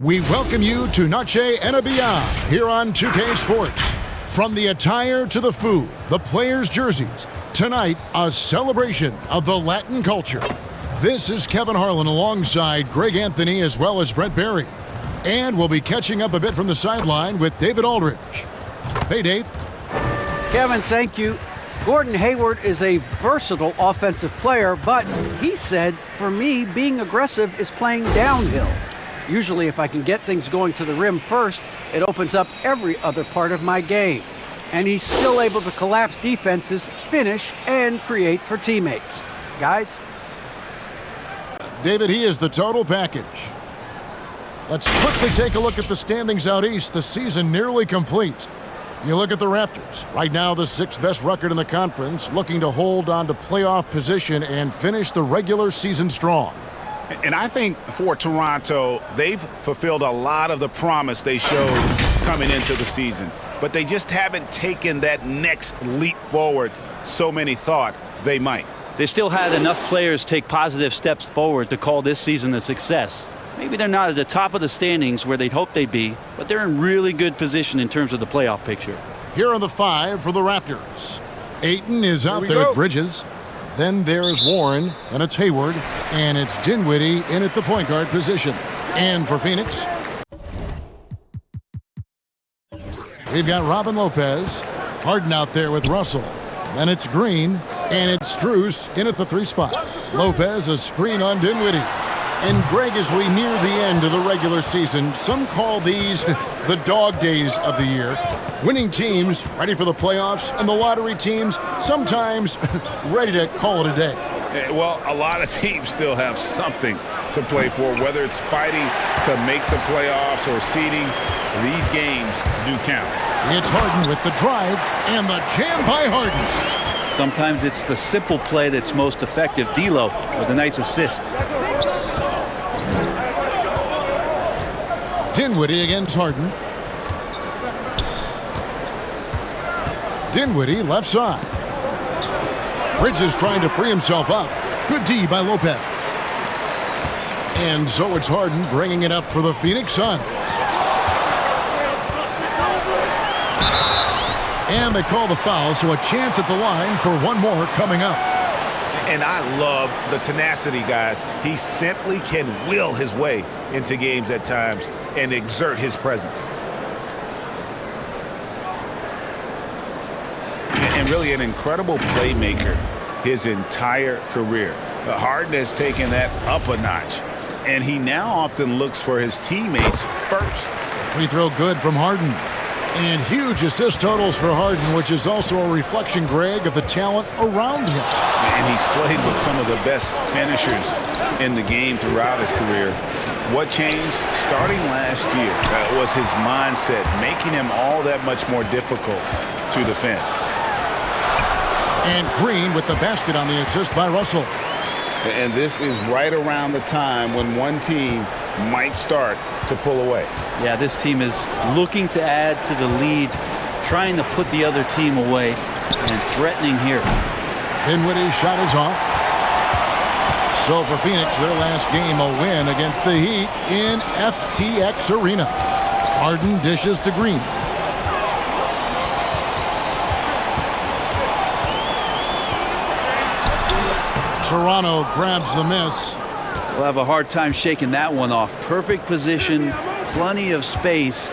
We welcome you to Noche and Beyond here on 2K Sports. From the attire to the food, the players' jerseys, tonight a celebration of the Latin culture. This is Kevin Harlan alongside Greg Anthony as well as Brent Barry. And we'll be catching up a bit from the sideline with David Aldridge. Hey, Dave. Kevin, thank you. Gordon Hayward is a versatile offensive player, but he said, for me, being aggressive is playing downhill. Usually, if I can get things going to the rim first, it opens up every other part of my game. And he's still able to collapse defenses, finish, and create for teammates. Guys? David, he is the total package. Let's quickly take a look at the standings out east. The season nearly complete. You look at the Raptors. Right now, the sixth best record in the conference, looking to hold on to playoff position and finish the regular season strong. And I think for Toronto, they've fulfilled a lot of the promise they showed coming into the season. But they just haven't taken that next leap forward so many thought they might. They still had enough players take positive steps forward to call this season a success. Maybe they're not at the top of the standings where they'd hoped they'd be, but they're in really good position in terms of the playoff picture. Here are the five for the Raptors. Ayton is out there at Bridges. Then there's Warren, and it's Hayward, and it's Dinwiddie in at the point guard position. And for Phoenix, we've got Robin Lopez, Harden out there with Russell. Then it's Green, and it's Strus in at the three spot. Lopez a screen on Dinwiddie. And Greg, as we near the end of the regular season, some call these the dog days of the year. Winning teams ready for the playoffs, and the lottery teams sometimes ready to call it a day. Well, a lot of teams still have something to play for, whether it's fighting to make the playoffs or seeding. These games do count. It's Harden with the drive and the jam by Harden. Sometimes it's the simple play that's most effective. D'Lo with a nice assist. Dinwiddie against Harden. Dinwiddie left side. Bridges trying to free himself up. Good D by Lopez. And so it's Harden bringing it up for the Phoenix Suns. And they call the foul, so a chance at the line for one more coming up. And I love the tenacity, guys. He simply can will his way into games at times and exert his presence. And really an incredible playmaker his entire career. Harden has taken that up a notch, and he now often looks for his teammates first. Free throw good from Harden. And huge assist totals for Harden, which is also a reflection, Greg, of the talent around him. And he's played with some of the best finishers in the game throughout his career. What changed starting last year was his mindset, making him all that much more difficult to defend. And Green with the basket on the assist by Russell. And this is right around the time when one team might start to pull away. Yeah, this team is looking to add to the lead, trying to put the other team away, and threatening here. Dinwiddie's shot is off. So for Phoenix, their last game, a win against the Heat in FTX Arena. Harden dishes to Green. Toronto grabs the miss. We'll have a hard time shaking that one off. Perfect position, plenty of space,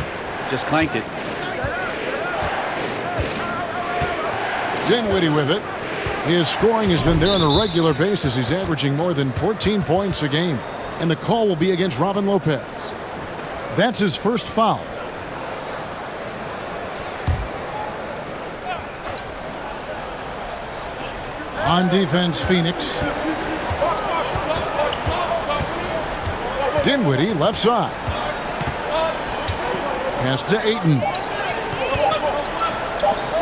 just clanked it. Dinwiddie with it. His scoring has been there on a regular basis. He's averaging more than 14 points a game. And the call will be against Robin Lopez. That's his first foul. On defense, Phoenix. Dinwiddie, left side. Pass to Ayton.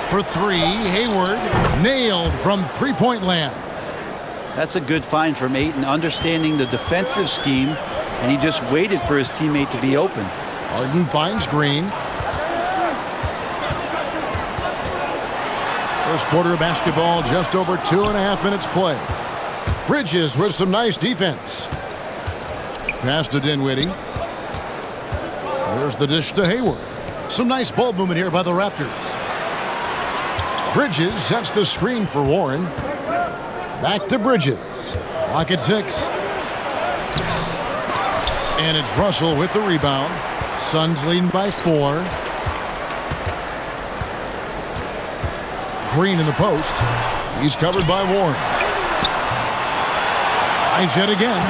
For three, Hayward nailed from three-point land. That's a good find from Ayton, understanding the defensive scheme, and he just waited for his teammate to be open. Harden finds Green. First quarter of basketball, just over 2.5 minutes play. Bridges with some nice defense. Pass to Dinwiddie. Here's the dish to Hayward. Some nice ball movement here by the Raptors. Bridges sets the screen for Warren. Back to Bridges. Clock at 6. And it's Russell with the rebound. Suns leading by 4. Green in the post. He's covered by Warren. Tries yet again.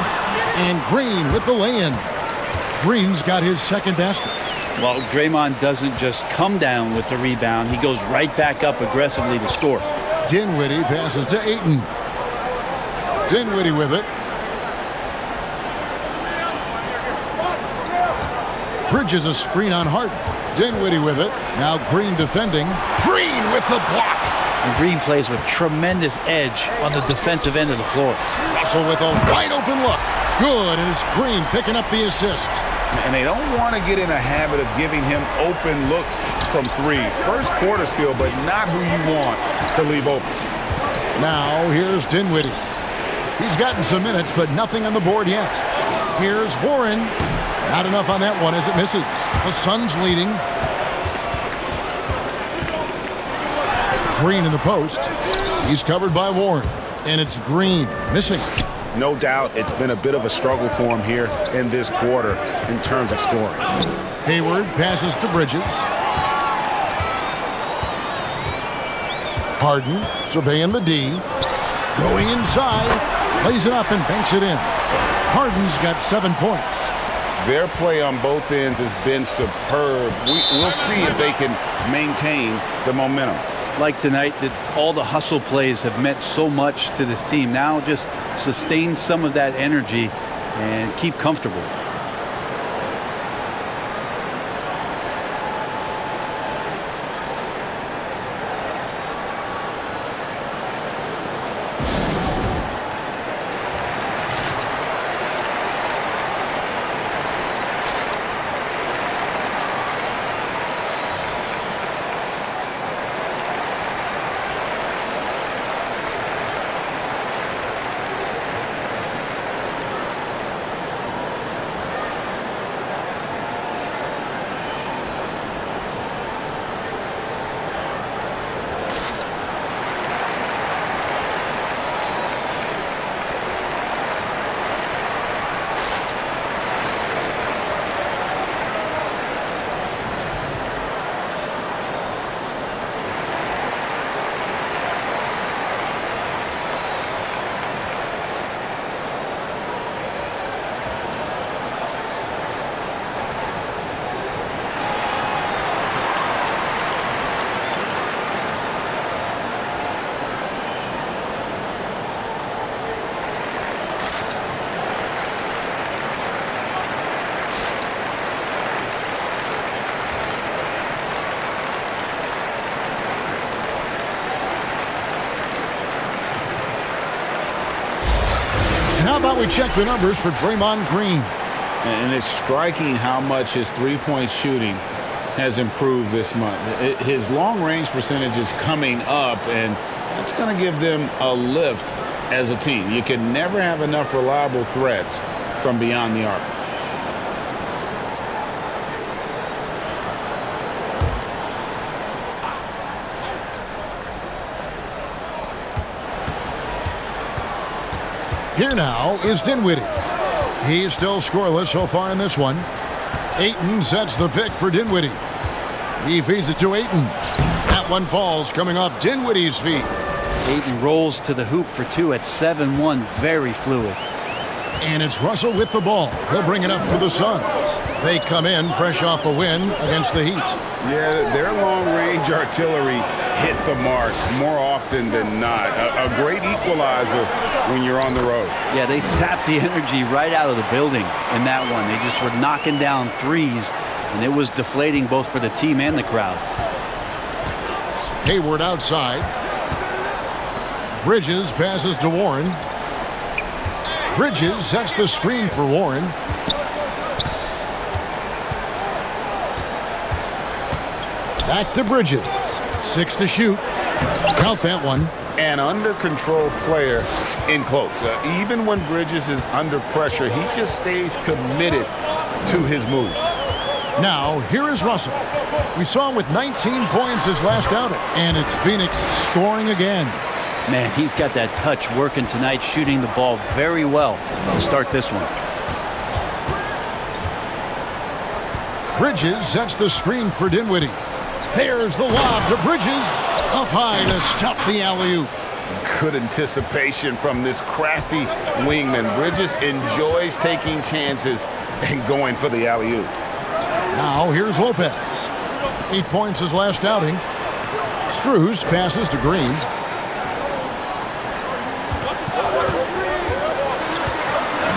And Green with the lay-in. Green's got his second basket. Well, Draymond doesn't just come down with the rebound. He goes right back up aggressively to score. Dinwiddie passes to Ayton. Dinwiddie with it. Bridges a screen on Harden. Dinwiddie with it. Now Green defending. Green with the block. And Green plays with tremendous edge on the defensive end of the floor. Russell with a wide open look. Good, and it's Green picking up the assist. And they don't want to get in a habit of giving him open looks from 3. First quarter steal, but not who you want to leave open. Now here's Dinwiddie. He's gotten some minutes, but nothing on the board yet. Here's Warren. Not enough on that one as it misses. The Suns leading. Green in the post. He's covered by Warren. And it's Green missing. No doubt it's been a bit of a struggle for him here in this quarter in terms of scoring. Hayward passes to Bridges. Harden surveying the D. Going inside. Lays it up and banks it in. Harden's got 7 points. Their play on both ends has been superb. We'll see if they can maintain the momentum. Like tonight, that all the hustle plays have meant so much to this team. Now just sustain some of that energy and keep comfortable. How about we check the numbers for Draymond Green? And it's striking how much his three-point shooting has improved this month. His long-range percentage is coming up, and that's going to give them a lift as a team. You can never have enough reliable threats from beyond the arc. Here now is Dinwiddie. He's still scoreless so far in this one. Ayton sets the pick for Dinwiddie. He feeds it to Ayton. That one falls coming off Dinwiddie's feet. Ayton rolls to the hoop for 2 at 7-1. Very fluid. And it's Russell with the ball. He'll bring it up for the Suns. They come in fresh off a win against the Heat. Yeah, their long-range artillery hit the mark more often than not. A great equalizer when you're on the road. Yeah, they sapped the energy right out of the building in that one. They just were knocking down threes, and it was deflating both for the team and the crowd. Hayward outside. Bridges passes to Warren. Bridges sets the screen for Warren. Back to Bridges. 6 to shoot. Count that one. An under-control player in close. Even when Bridges is under pressure, he just stays committed to his move. Now, here is Russell. We saw him with 19 points his last outing, and it's Phoenix scoring again. Man, he's got that touch working tonight, shooting the ball very well to start this one. Bridges sets the screen for Dinwiddie. There's the lob to Bridges. Up high to stuff the alley-oop. Good anticipation from this crafty wingman. Bridges enjoys taking chances and going for the alley-oop. Now here's Lopez. 8 points his last outing. Strus passes to Green.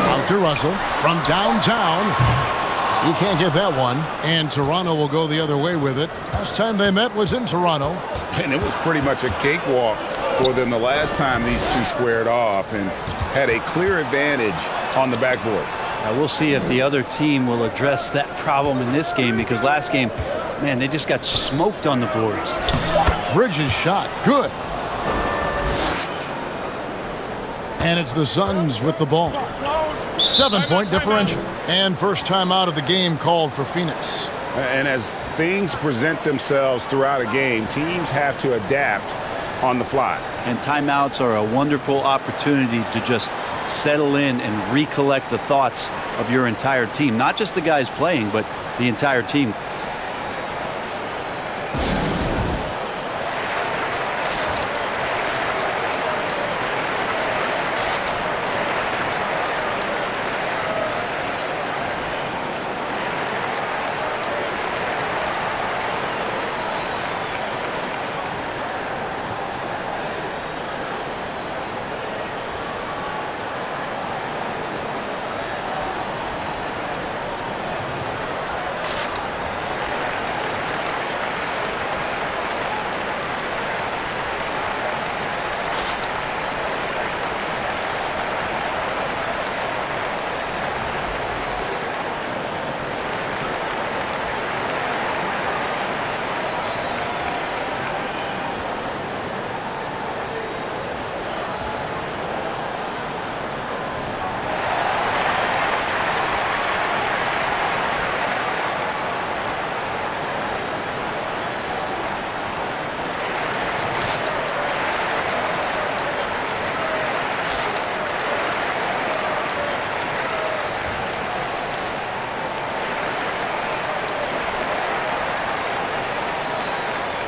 Out to Russell from downtown. He can't get that one, and Toronto will go the other way with it. Last time they met was in Toronto. And it was pretty much a cakewalk for them the last time these two squared off and had a clear advantage on the backboard. Now we'll see if the other team will address that problem in this game, because last game, man, they just got smoked on the boards. Bridges shot. Good. And it's the Suns with the ball. 7-point differential. And first time out of the game called for Phoenix. And as things present themselves throughout a game, teams have to adapt on the fly. And timeouts are a wonderful opportunity to just settle in and recollect the thoughts of your entire team. Not just the guys playing, but the entire team.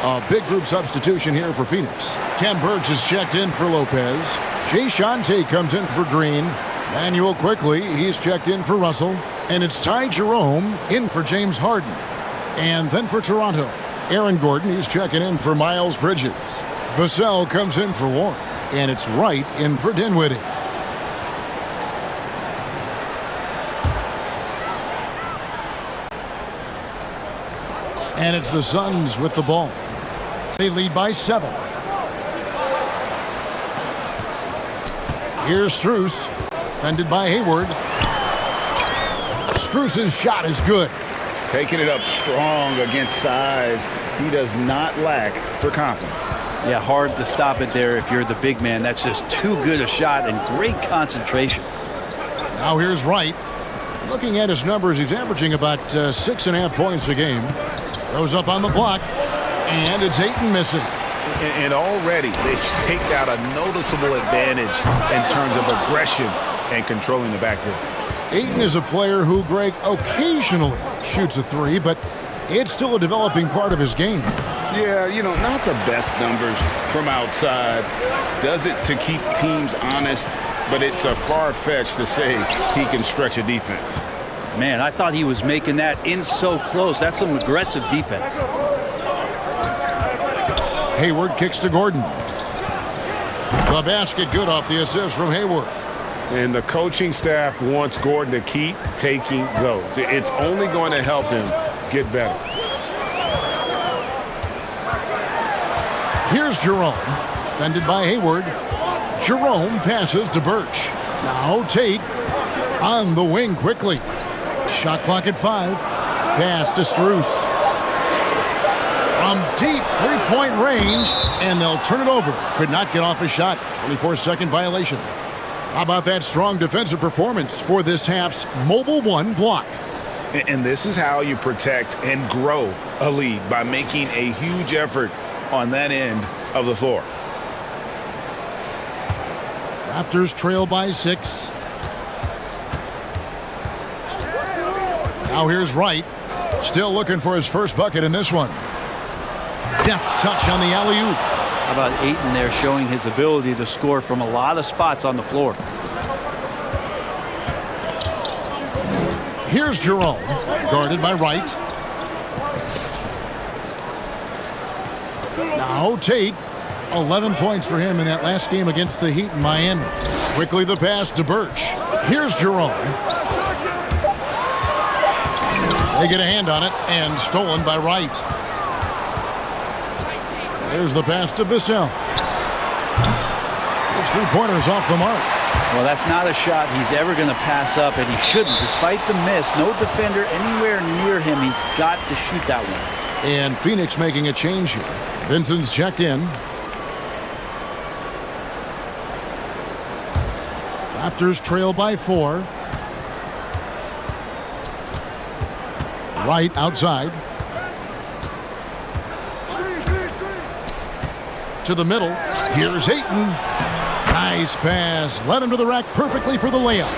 A big group substitution here for Phoenix. Ken Burge is checked in for Lopez. Jae'Sean Tate comes in for Green. Manuel Quickly, he's checked in for Russell. And it's Ty Jerome in for James Harden. And then for Toronto, Aaron Gordon, he's checking in for Miles Bridges. Vassell comes in for Warren. And it's Wright in for Dinwiddie. And it's the Suns with the ball. They lead by 7. Here's Strus, defended by Hayward. Strus's shot is good. Taking it up strong against size. He does not lack for confidence. Yeah, hard to stop it there if you're the big man. That's just too good a shot and great concentration. Now here's Wright. Looking at his numbers, he's averaging about 6.5 points a game. Goes up on the block, and it's Ayton missing. And already they've staked out a noticeable advantage in terms of aggression and controlling the backboard. Ayton is a player who, Greg, occasionally shoots a three, but it's still a developing part of his game. Yeah, you know, not the best numbers from outside. Does it to keep teams honest, but it's a far-fetched to say he can stretch a defense. Man, I thought he was making that in so close. That's some aggressive defense. Hayward kicks to Gordon. The basket good off the assist from Hayward. And the coaching staff wants Gordon to keep taking those. It's only going to help him get better. Here's Jerome, defended by Hayward. Jerome passes to Birch. Now Tate on the wing quickly. Shot clock at 5. Pass to Strus. From deep three-point range, and they'll turn it over. Could not get off a shot. 24-second violation. How about that strong defensive performance for this half's Mobile One block? And this is how you protect and grow a lead, by making a huge effort on that end of the floor. Raptors trail by 6. Now here's Wright. Still looking for his first bucket in this one. Deft touch on the alley-oop. How about Ayton there showing his ability to score from a lot of spots on the floor. Here's Jerome, guarded by Wright. Now Tate. 11 points for him in that last game against the Heat in Miami. Quickly the pass to Birch. Here's Jerome. They get a hand on it, and stolen by Wright. There's the pass to Vassell. Those three-pointers off the mark. Well, that's not a shot he's ever going to pass up, and he shouldn't. Despite the miss, no defender anywhere near him. He's got to shoot that one. And Phoenix making a change here. Vincent's checked in. Raptors trail by 4. Wright outside. To the middle. Here's Ayton. Nice pass. Led him to the rack perfectly for the layup.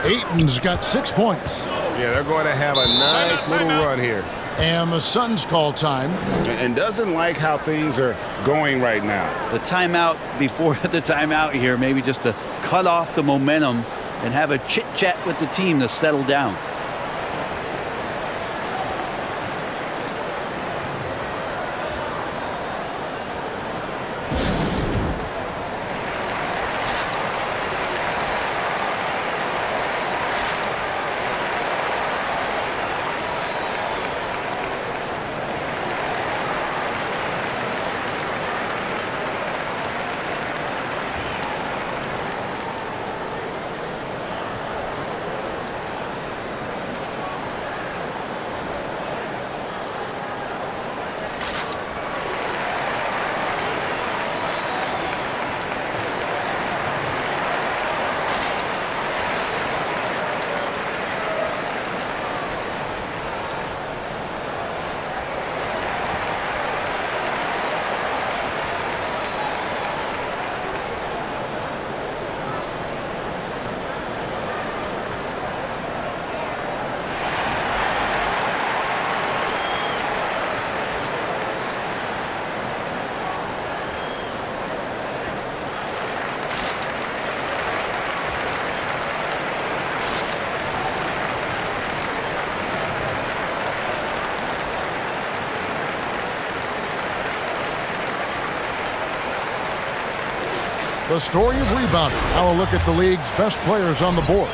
Ayton's got 6 points. Yeah, they're going to have a nice little run here. And the Suns call time. And doesn't like how things are going right now. The timeout before the timeout here, maybe just to cut off the momentum and have a chit-chat with the team to settle down. The story of rebounding. Now a look at the league's best players on the boards.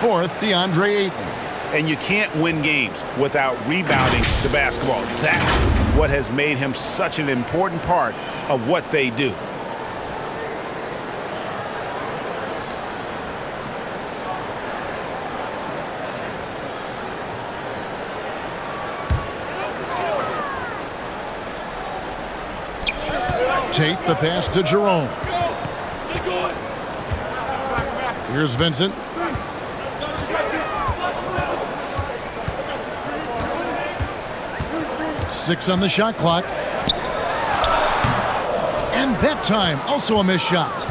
4th, DeAndre Ayton. And you can't win games without rebounding the basketball. That's what has made him such an important part of what they do. Tate the pass to Jerome. Here's Vincent. Six on the shot clock. And that time, also a missed shot.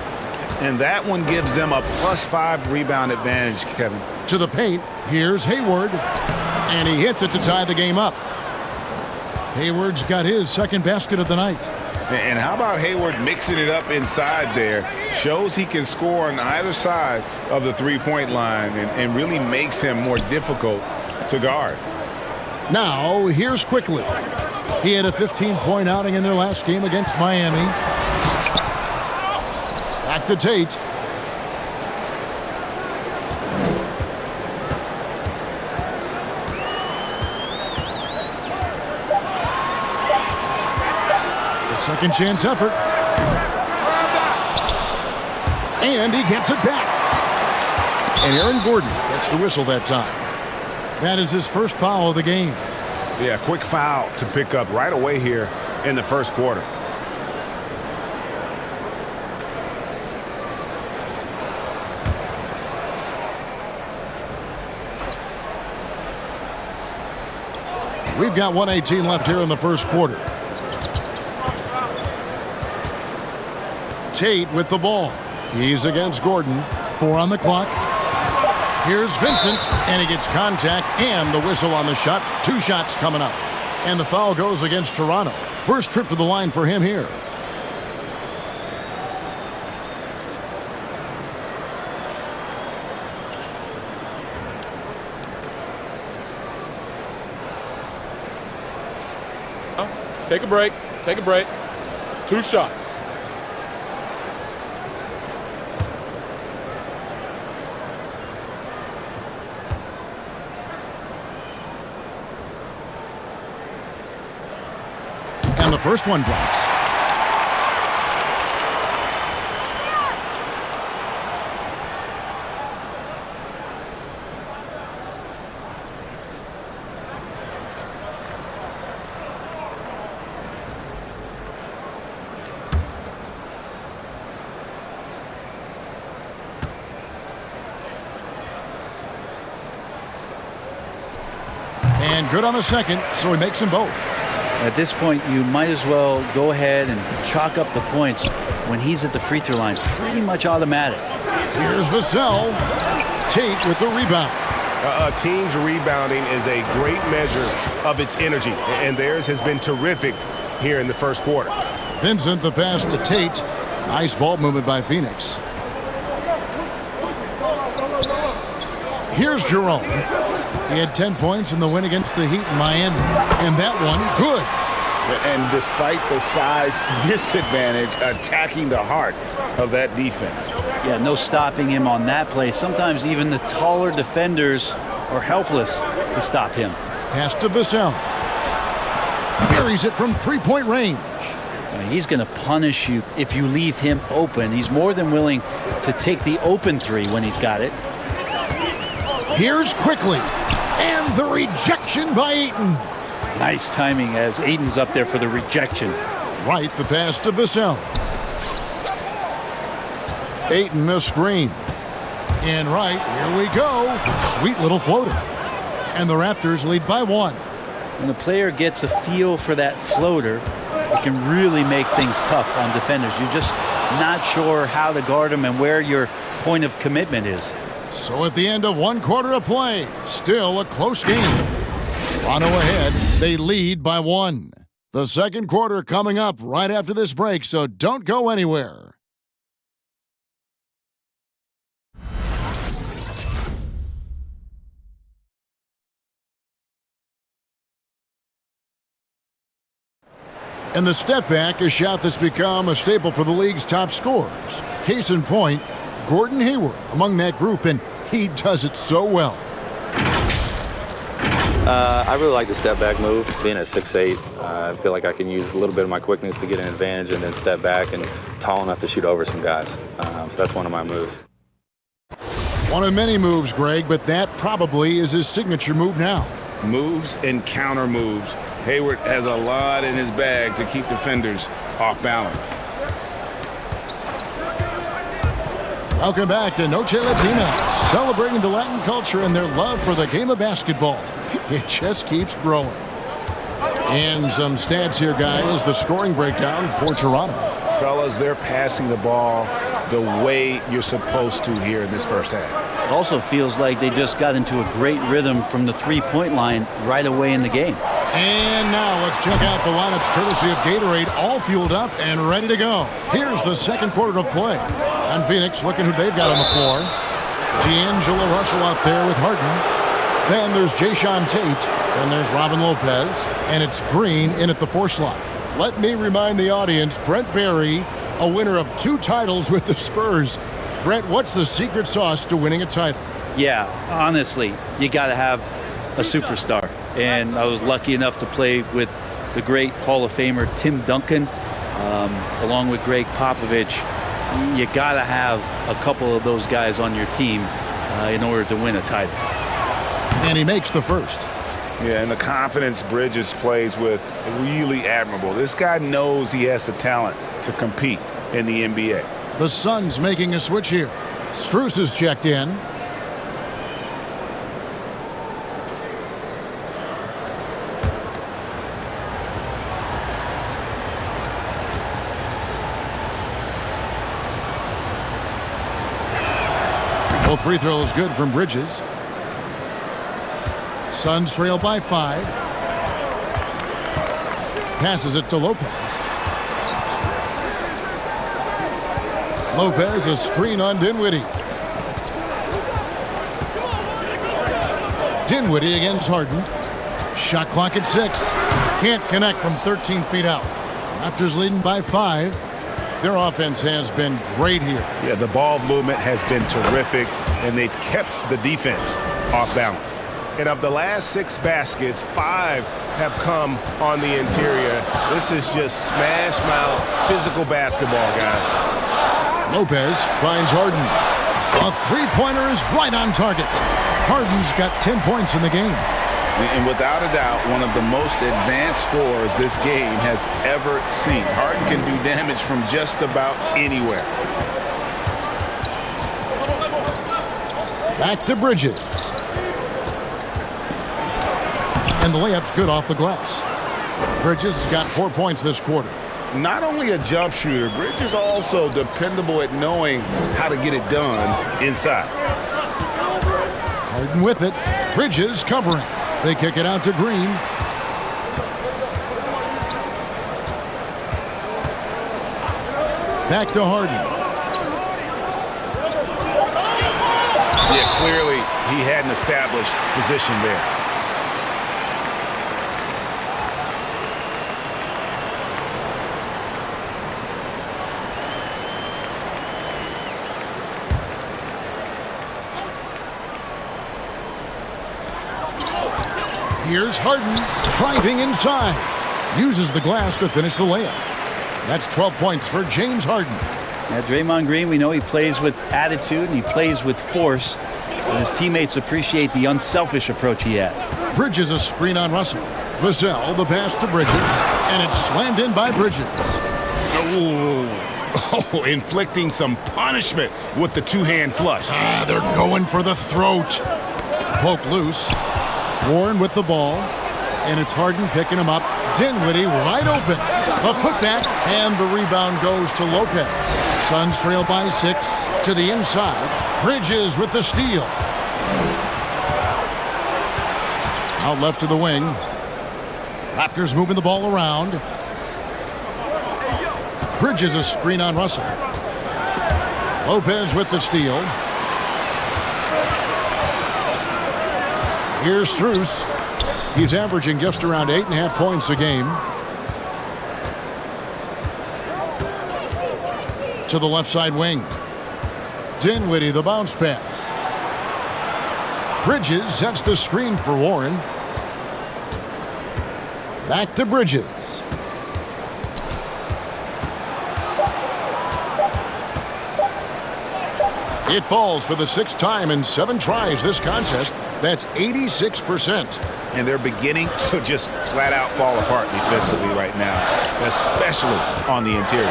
And that one gives them a +5 rebound advantage, Kevin. To the paint, here's Hayward. And he hits it to tie the game up. Hayward's got his second basket of the night. And how about Hayward mixing it up inside there? Shows he can score on either side of the three-point line and really makes him more difficult to guard. Now, here's Quickly. He had a 15-point outing in their last game against Miami. Back to Tate. Second chance effort. And he gets it back. And Aaron Gordon gets the whistle that time. That is his first foul of the game. Yeah, quick foul to pick up right away here in the first quarter. We've got 1:18 left here in the first quarter. Tate with the ball. He's against Gordon. 4 on the clock. Here's Vincent, and he gets contact and the whistle on the shot. 2 shots coming up. And the foul goes against Toronto. First trip to the line for him here. Take a break. Take a break. 2 shots. And the first one drops. And good on the second, so he makes them both. At this point, you might as well go ahead and chalk up the points when he's at the free throw line. Pretty much automatic. Here's Vassell. Tate with the rebound. A team's rebounding is a great measure of its energy, and theirs has been terrific here in the first quarter. Vincent the pass to Tate. Nice ball movement by Phoenix. Here's Jerome. He had 10 points in the win against the Heat in Miami. And that one, good. And despite the size disadvantage, attacking the heart of that defense. Yeah, no stopping him on that play. Sometimes even the taller defenders are helpless to stop him. Pass to Vassell. Buries it from three-point range. He's going to punish you if you leave him open. He's more than willing to take the open three when he's got it. Here's Quickly. And the rejection by Ayton. Nice timing as Ayton's up there for the rejection. Right, the pass to Vassell. Ayton a screen. And right, here we go. Sweet little floater. And the Raptors lead by 1. When a player gets a feel for that floater, it can really make things tough on defenders. You're just not sure how to guard them and where your point of commitment is. So at the end of 1 quarter of play, still a close game. Toronto ahead, they lead by 1. The second quarter coming up right after this break, so don't go anywhere. And the step back, a shot that's become a staple for the league's top scorers. Case in point, Gordon Hayward among that group, and he does it so well. I really like the step back move. Being at 6'8", I feel like I can use a little bit of my quickness to get an advantage and then step back and tall enough to shoot over some guys. So that's one of my moves. One of many moves, Greg, but that probably is his signature move now. Moves and counter moves. Hayward has a lot in his bag to keep defenders off balance. Welcome back to Noche Latina, celebrating the Latin culture and their love for the game of basketball. It just keeps growing. And some stats here, guys, the scoring breakdown for Toronto. Fellas, they're passing the ball the way you're supposed to here in this first half. It also feels like they just got into a great rhythm from the three-point line right away in the game. And now let's check out the lineups courtesy of Gatorade, all fueled up and ready to go. Here's the second quarter of play. And Phoenix looking who they've got on the floor. D'Angelo Russell out there with Harden. Then there's Jayshawn Tate. Then there's Robin Lopez. And it's Green in at the 4 slot. Let me remind the audience, Brent Barry, a winner of 2 titles with the Spurs. Brent, what's the secret sauce to winning a title? Yeah, honestly, you got to have a superstar. And I was lucky enough to play with the great Hall of Famer Tim Duncan, along with Greg Popovich. You got to have a couple of those guys on your team in order to win a title. And he makes the first. Yeah, and the confidence Bridges plays with, really admirable. This guy knows he has the talent to compete in the NBA. The Suns making a switch here. Strus is checked in. Both free throws good from Bridges. Suns trail by 5. Passes it to Lopez. Lopez, a screen on Dinwiddie. Dinwiddie against Harden. Shot clock at 6. Can't connect from 13 feet out. Raptors leading by 5. Their offense has been great here. Yeah, the ball movement has been terrific, and they've kept the defense off balance. And of the last 6 baskets, 5 have come on the interior. This is just smash mouth physical basketball, guys. Lopez finds Harden. A three-pointer is right on target. Harden's got 10 points in the game. And without a doubt, one of the most advanced scorers this game has ever seen. Harden can do damage from just about anywhere. Back to Bridges. And the layup's good off the glass. Bridges has got 4 points this quarter. Not only a jump shooter, Bridges also dependable at knowing how to get it done inside. Harden with it. Bridges covering. They kick it out to Green. Back to Harden. Yeah, clearly he had an established position there. Here's Harden driving inside. Uses the glass to finish the layup. That's 12 points for James Harden. Yeah, Draymond Green, we know he plays with attitude and he plays with force. But his teammates appreciate the unselfish approach he has. Bridges a screen on Russell. Vassell the pass to Bridges. And it's slammed in by Bridges. Oh, inflicting some punishment with the two-hand flush. They're going for the throat. Poke loose. Warren with the ball, and it's Harden picking him up. Dinwiddie wide open. A putback, and the rebound goes to Lopez. Suns trail by 6 to the inside. Bridges with the steal. Out left to the wing. Raptors moving the ball around. Bridges a screen on Russell. Lopez with the steal. Here's Strus. He's averaging just around 8.5 points a game. To the left side wing. Dinwiddie, the bounce pass. Bridges sets the screen for Warren. Back to Bridges. It falls for the 6th time in 7 tries this contest. That's 86%. And they're beginning to just flat out fall apart defensively right now, especially on the interior.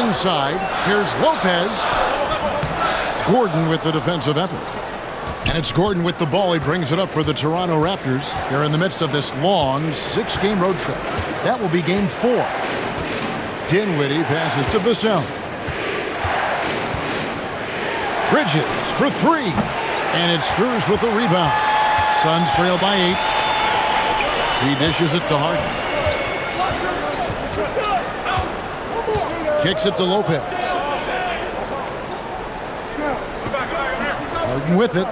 Inside, here's Lopez. Gordon with the defensive effort. And it's Gordon with the ball. He brings it up for the Toronto Raptors. They're in the midst of this long 6-game road trip. That will be game 4. Dinwiddie passes to Vassell. Bridges for 3. And it's Strus with the rebound. Suns trail by 8. He dishes it to Harden. Kicks it to Lopez. Harden with it.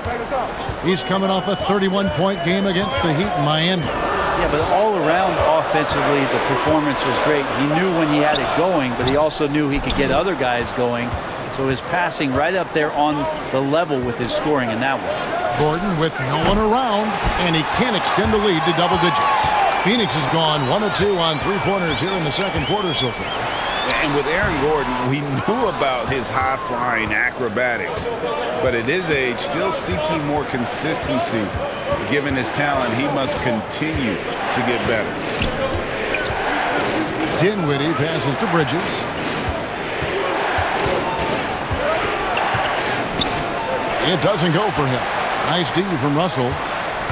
He's coming off a 31-point game against the Heat in Miami. Yeah, but all around offensively, the performance was great. He knew when he had it going, but he also knew he could get other guys going. So his passing right up there on the level with his scoring in that one. Gordon with no one around, and he can't extend the lead to double digits. Phoenix has gone 1 of 2 on 3-pointers here in the second quarter so far. And with Aaron Gordon, we knew about his high-flying acrobatics, but at his age, still seeking more consistency. Given his talent, he must continue to get better. Dinwiddie passes to Bridges. It doesn't go for him. Nice D from Russell.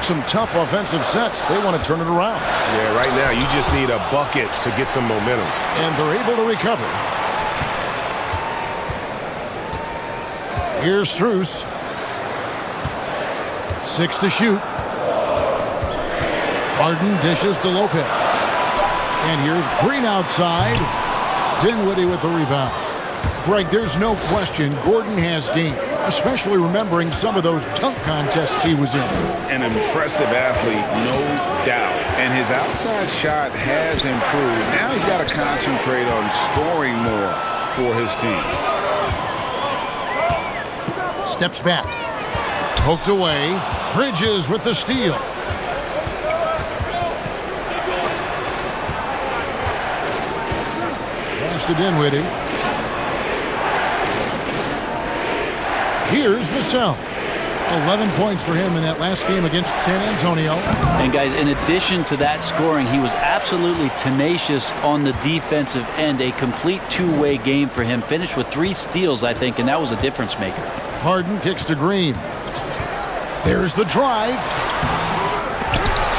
Some tough offensive sets. They want to turn it around. Yeah, right now you just need a bucket to get some momentum. And they're able to recover. Here's Strus. 6 to shoot. Harden dishes to Lopez. And here's Green outside. Dinwiddie with the rebound. Greg, there's no question Gordon has game, especially remembering some of those dunk contests he was in. An impressive athlete, no doubt. And his outside shot has improved. Now he's got to concentrate on scoring more for his team. Steps back. Poked away. Bridges with the steal. Pass to Dinwiddie. Here's Vassell. 11 points for him in that last game against San Antonio. And guys, in addition to that scoring, he was absolutely tenacious on the defensive end. A complete two-way game for him. Finished with 3 steals, I think, and that was a difference maker. Harden kicks to Green. There's the drive.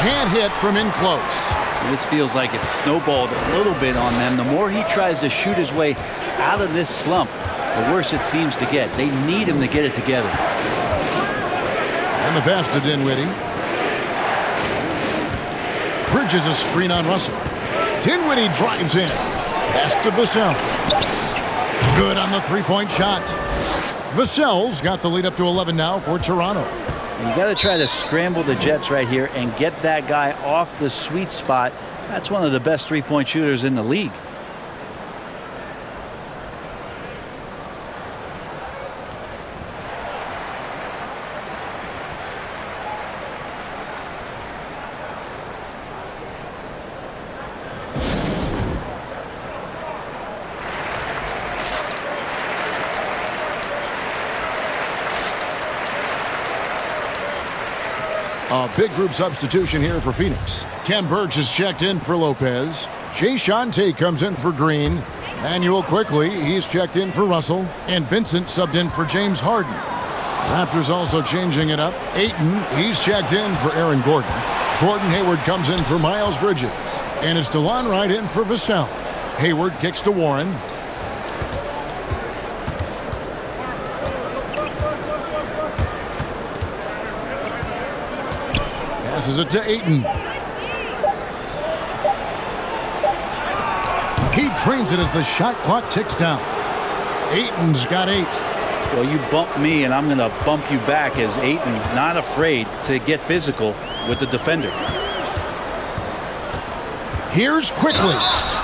Can't hit from in close. This feels like it's snowballed a little bit on them. The more he tries to shoot his way out of this slump, the worse it seems to get. They need him to get it together. And the pass to Dinwiddie. Bridges a screen on Russell. Dinwiddie drives in. Pass to Vassell. Good on the three-point shot. Vassell's got the lead up to 11 now for Toronto. You got to try to scramble the Jets right here and get that guy off the sweet spot. That's one of the best three-point shooters in the league. A big group substitution here for Phoenix. Ken Burch is checked in for Lopez. Jay Shante comes in for Green. Manuel quickly, he's checked in for Russell. And Vincent subbed in for James Harden. Raptors also changing it up. Ayton, he's checked in for Aaron Gordon. Gordon Hayward comes in for Miles Bridges. And it's DeLon Wright in for Vassell. Hayward kicks to Warren. Passes it to Ayton. He trains it as the shot clock ticks down. Ayton's got 8. Well, you bump me, and I'm going to bump you back as Ayton not afraid to get physical with the defender. Here's quickly.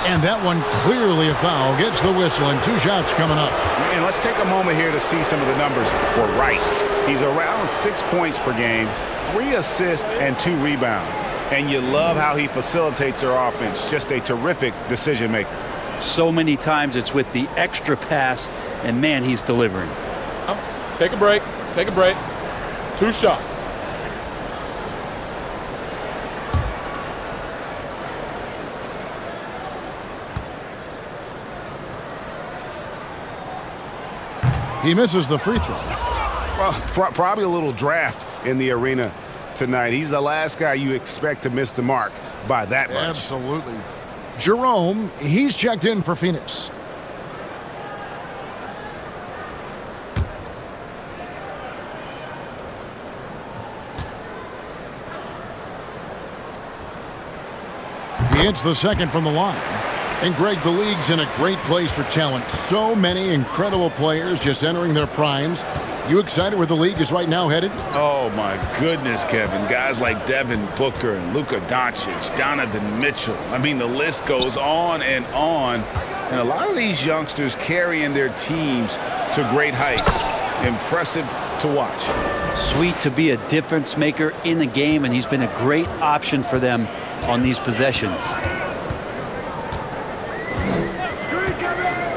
And that one clearly a foul. Gets the whistle, and 2 shots coming up. And let's take a moment here to see some of the numbers for Wright. He's around 6 points per game, 3 assists, and 2 rebounds. And you love how he facilitates their offense. Just a terrific decision maker. So many times it's with the extra pass, and man, he's delivering. Take a break. Take a break. 2 shots. He misses the free throw. Well, probably a little draft in the arena tonight. He's the last guy you expect to miss the mark by that much. Absolutely. Jerome, he's checked in for Phoenix. He hits the second from the line. And Greg, the league's in a great place for talent. So many incredible players just entering their primes. You excited where the league is right now headed? Oh, my goodness, Kevin. Guys like Devin Booker and Luka Doncic, Donovan Mitchell. I mean, the list goes on and on. And a lot of these youngsters carrying their teams to great heights. Impressive to watch. Sweet to be a difference maker in the game, and he's been a great option for them on these possessions.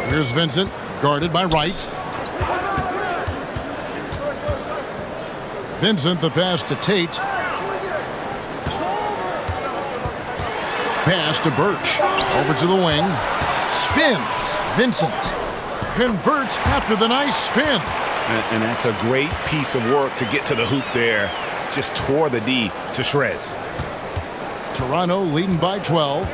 Here's Vincent, guarded by Wright. Vincent, the pass to Tate. Pass to Birch. Over to the wing. Spins. Vincent converts after the nice spin. And that's a great piece of work to get to the hoop there. Just tore the D to shreds. Toronto leading by 12.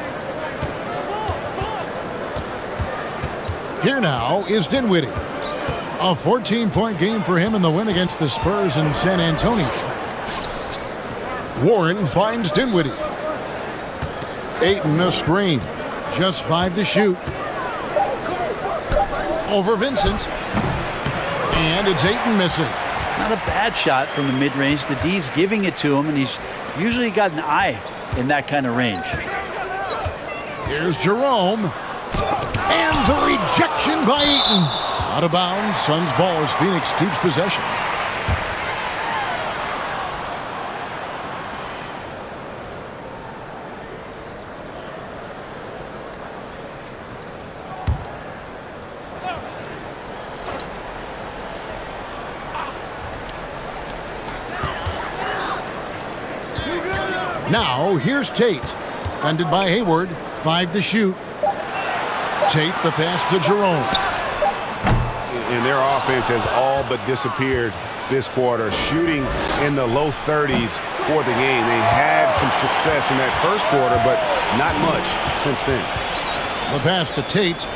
Here now is Dinwiddie. A 14-point game for him in the win against the Spurs in San Antonio. Warren finds Dinwiddie. Ayton a screen. Just 5 to shoot. Over Vincent. And it's Ayton missing. Not a bad shot from the mid-range. The D's giving it to him, and he's usually got an eye in that kind of range. Here's Jerome. And the rejection by Ayton. Out of bounds. Suns ball as Phoenix keeps possession. Now, here's Tate. Defended by Hayward. 5 to shoot. Tate the pass to Jerome. And their offense has all but disappeared this quarter, shooting in the low 30s for the game. They had some success in that first quarter, but not much since then. The pass to Tate.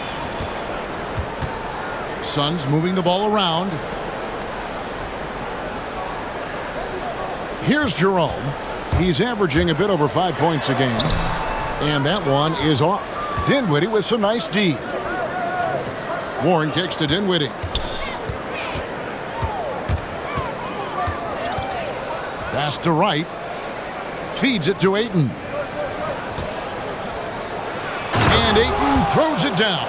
Suns moving the ball around. Here's Jerome. He's averaging a bit over 5 points a game. And that one is off. Dinwiddie with some nice D. Warren kicks to Dinwiddie. Pass to Wright. Feeds it to Ayton. And Ayton throws it down.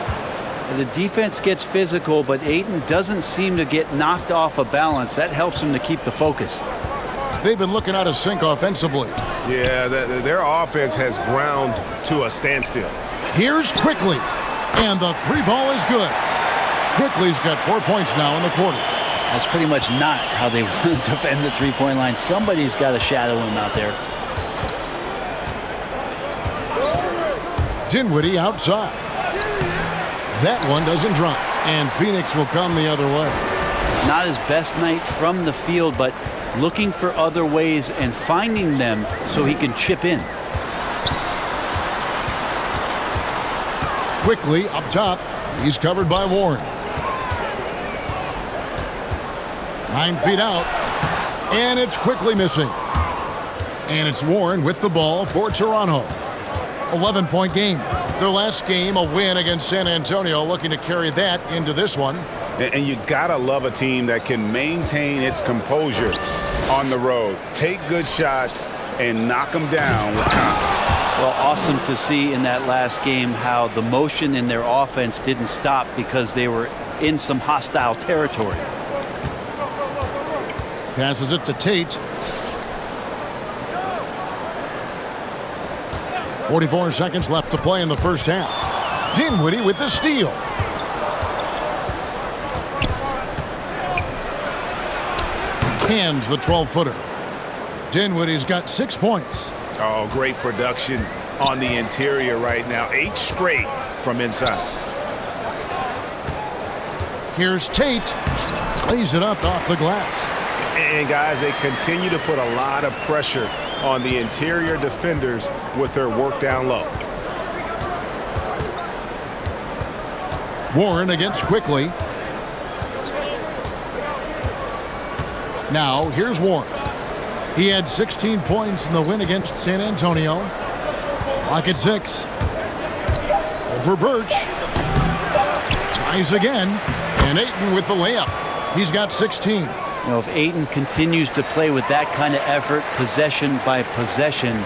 The defense gets physical, but Ayton doesn't seem to get knocked off of balance. That helps him to keep the focus. They've been looking out of sync offensively. Yeah, their offense has ground to a standstill. Here's Quickly. And the 3 ball is good. Quickly's got 4 points now in the quarter. That's pretty much not how they want to defend the three-point line. Somebody's got to shadow him out there. Dinwiddie outside. That one doesn't drop. And Phoenix will come the other way. Not his best night from the field, but looking for other ways and finding them so he can chip in. Quickly up top. He's covered by Warren. 9 feet out. And it's Quickly missing. And it's Warren with the ball for Toronto. 11-point game. Their last game, a win against San Antonio, looking to carry that into this one. And you gotta love a team that can maintain its composure on the road. Take good shots and knock them down with confidence. Well, awesome to see in that last game how the motion in their offense didn't stop because they were in some hostile territory. Passes it to Tate. 44 seconds left to play in the first half. Dinwiddie with the steal. Hands the 12-footer. Dinwiddie's got 6 points. Oh, great production on the interior right now. 8 straight from inside. Here's Tate. Lays it up off the glass. And guys, they continue to put a lot of pressure on the interior defenders with their work down low. Warren against Quickly. Now, here's Warren. He had 16 points in the win against San Antonio. Clock at 6. Over Birch. Tries again. And Ayton with the layup. He's got 16. You know, if Ayton continues to play with that kind of effort, possession by possession,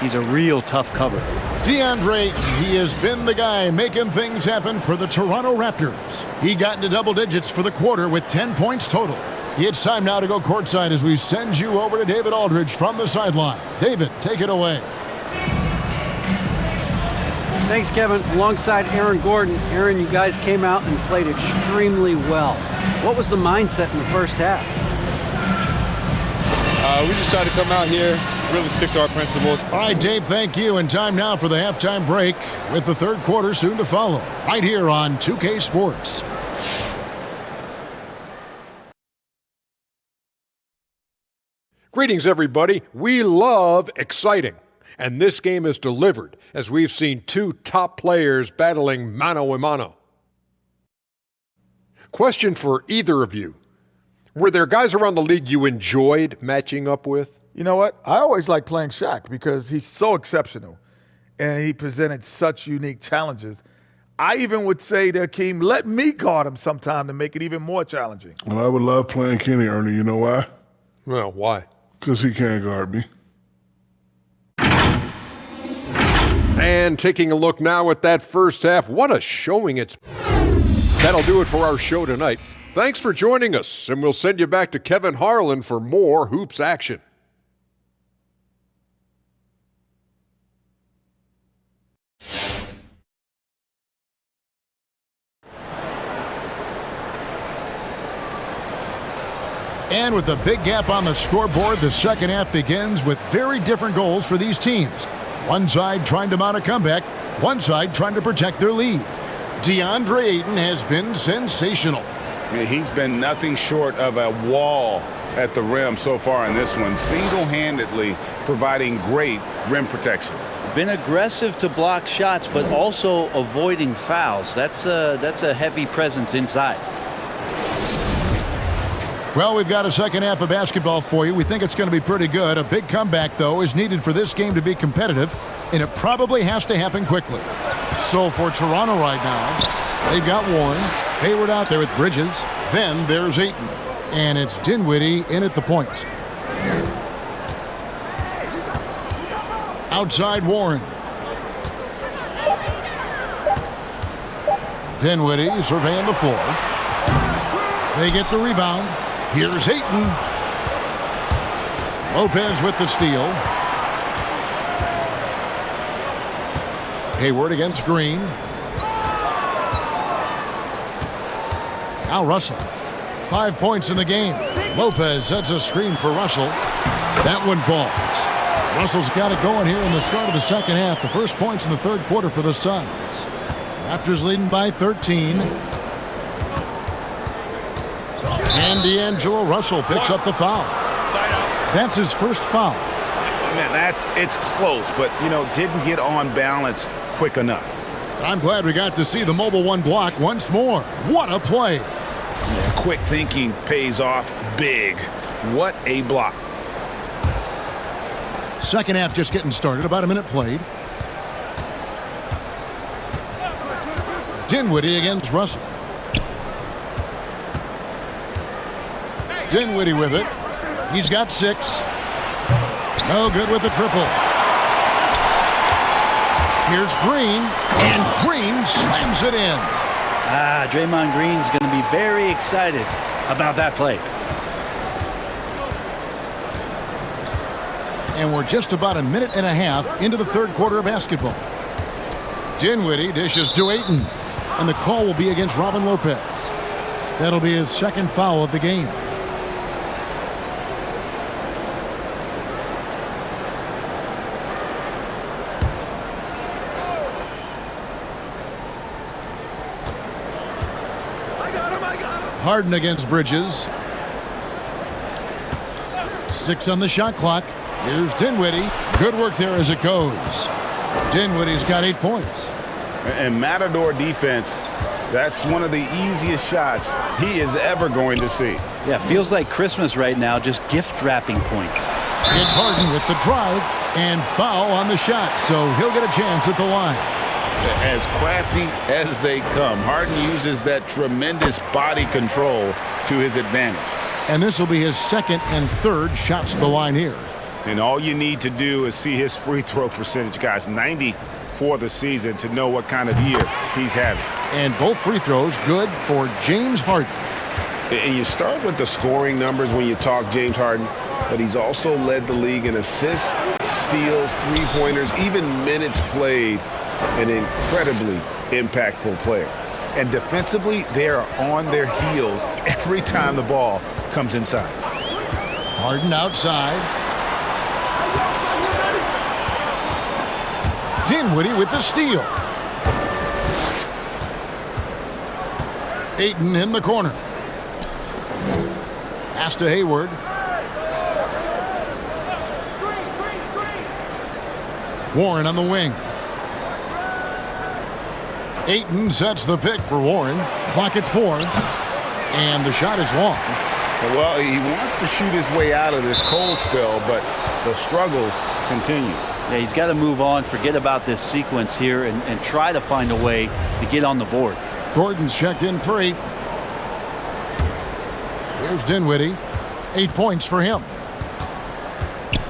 he's a real tough cover. DeAndre, he has been the guy making things happen for the Toronto Raptors. He got into double digits for the quarter with 10 points total. It's time now to go courtside as we send you over to David Aldridge from the sideline. David, take it away. Thanks, Kevin. Alongside Aaron Gordon. Aaron, you guys came out and played extremely well. What was the mindset in the first half? We just tried to come out here, really stick to our principles. All right, Dave, thank you. And time now for the halftime break with the third quarter soon to follow. Right here on 2K Sports. Greetings, everybody. We love exciting. And this game is delivered as we've seen 2 top players battling mano a mano. Question for either of you. Were there guys around the league you enjoyed matching up with? You know what? I always like playing Shaq because he's so exceptional and he presented such unique challenges. I even would say to Akeem, let me guard him sometime to make it even more challenging. Well, I would love playing Kenny, Ernie. You know why? Well, why? Because he can't guard me. And taking a look now at that first half, what a showing it's. That'll do it for our show tonight. Thanks for joining us, and we'll send you back to Kevin Harlan for more Hoops action. And with a big gap on the scoreboard, the second half begins with very different goals for these teams. One side trying to mount a comeback, one side trying to protect their lead. DeAndre Ayton has been sensational. He's been nothing short of a wall at the rim so far in this one, single-handedly providing great rim protection. Been aggressive to block shots, but also avoiding fouls. That's a heavy presence inside. Well, we've got a second half of basketball for you. We think it's going to be pretty good. A big comeback, though, is needed for this game to be competitive, and it probably has to happen quickly. So for Toronto right now, they've got Warren, Hayward out there with Bridges. Then there's Ayton, and it's Dinwiddie in at the point. Outside Warren. Dinwiddie surveying the floor. They get the rebound. Here's Ayton. Lopez with the steal. Hayward against Green. Now Russell. 5 points in the game. Lopez sets a screen for Russell. That one falls. Russell's got it going here in the start of the second half. The first points in the third quarter for the Suns. Raptors leading by 13. And D'Angelo Russell picks up the foul. That's his first foul. Man, it's close, but, didn't get on balance quick enough. I'm glad we got to see the mobile one block once more. What a play. Yeah, quick thinking pays off big. What a block. Second half just getting started. About a minute played. Dinwiddie against Russell. Dinwiddie with it. He's got 6. No good with the triple. Here's Green, and Green slams it in. Draymond Green's going to be very excited about that play. And we're just about a minute and a half into the third quarter of basketball. Dinwiddie dishes to Ayton, and the call will be against Robin Lopez. That'll be his second foul of the game. Harden against Bridges. 6 on the shot clock. Here's Dinwiddie. Good work there as it goes. Dinwiddie's got 8 points. And Matador defense, that's one of the easiest shots he is ever going to see. Yeah, feels like Christmas right now, just gift wrapping points. It's Harden with the drive and foul on the shot, so he'll get a chance at the line. As crafty as they come, Harden uses that tremendous body control to his advantage. And this will be his second and third shots to the line here. And all you need to do is see his free throw percentage, guys. 90 for the season to know what kind of year he's having. And both free throws good for James Harden. And you start with the scoring numbers when you talk James Harden, but he's also led the league in assists, steals, three-pointers, even minutes played. An incredibly impactful player. And defensively, they are on their heels every time the ball comes inside. Harden outside. Dinwiddie with the steal. Ayton in the corner. Pass to Hayward. Warren on the wing. Ayton sets the pick for Warren. Clock at 4. And the shot is long. Well, he wants to shoot his way out of this cold spell, but the struggles continue. Yeah, he's got to move on, forget about this sequence here, and try to find a way to get on the board. Gordon's checked in for 8. Here's Dinwiddie. 8 points for him.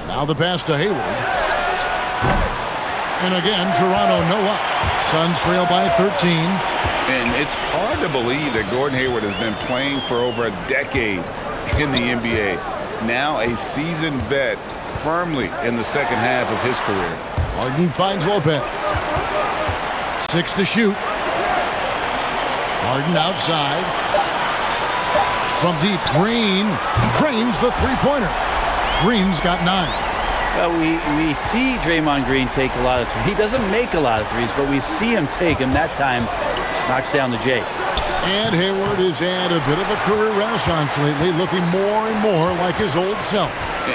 Now the pass to Hayward. And again, Toronto no up. Suns trail by 13. And it's hard to believe that Gordon Hayward has been playing for over a decade in the NBA. Now a seasoned vet, firmly in the second half of his career. Harden finds Lopez. 6 to shoot. Harden outside. From deep, Green drains the three-pointer. Green's got 9. Well, we see Draymond Green take a lot of threes. He doesn't make a lot of threes, but we see him take them. That time, knocks down the J. And Hayward has had a bit of a career renaissance lately, looking more and more like his old self.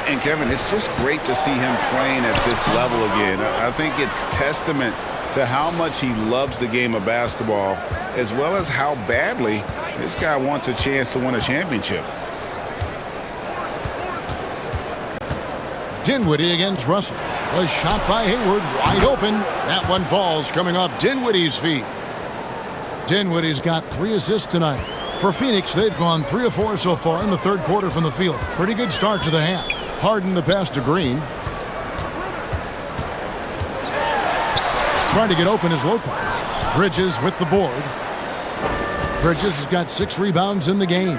And Kevin, it's just great to see him playing at this level again. I think it's testament to how much he loves the game of basketball, as well as how badly this guy wants a chance to win a championship. Dinwiddie against Russell. A shot by Hayward, wide open. That one falls, coming off Dinwiddie's feet. Dinwiddie's got 3 assists tonight. For Phoenix, they've gone 3 of 4 so far in the third quarter from the field. Pretty good start to the half. Harden the pass to Green. Trying to get open is Lopez. Bridges with the board. Bridges has got 6 rebounds in the game.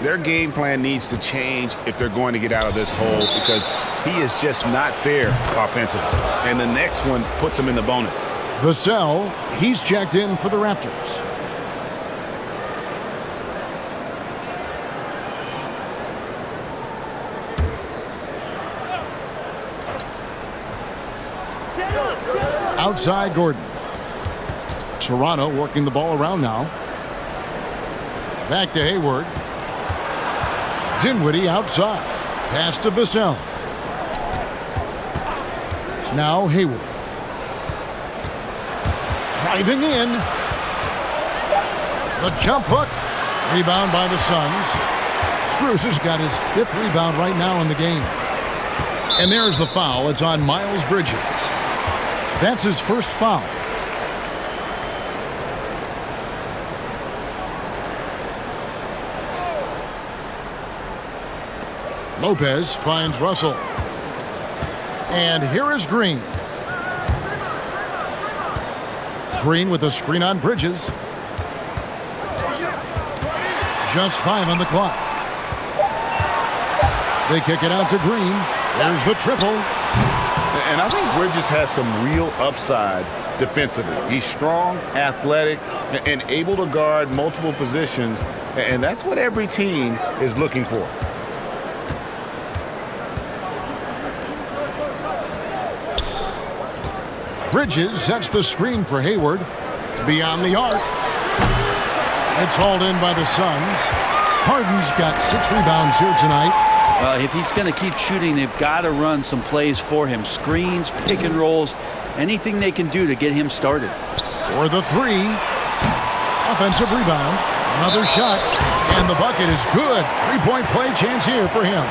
Their game plan needs to change if they're going to get out of this hole, because he is just not there offensively. And the next one puts him in the bonus. Vassell, he's checked in for the Raptors. Outside Gordon. Toronto working the ball around now. Back to Hayward. Dinwiddie outside. Pass to Vassell. Now Hayward. Driving in. The jump hook. Rebound by the Suns. Strus has got his 5th rebound right now in the game. And there's the foul. It's on Miles Bridges. That's his first foul. Lopez finds Russell. And here is Green. Green with a screen on Bridges. Just 5 on the clock. They kick it out to Green. There's the triple. And I think Bridges has some real upside defensively. He's strong, athletic, and able to guard multiple positions. And that's what every team is looking for. Bridges sets the screen for Hayward. Beyond the arc. It's hauled in by the Suns. Harden's got 6 rebounds here tonight. If he's going to keep shooting, they've got to run some plays for him. Screens, pick and rolls, anything they can do to get him started. For the 3. Offensive rebound. Another shot. And the bucket is good. 3-point play chance here for him.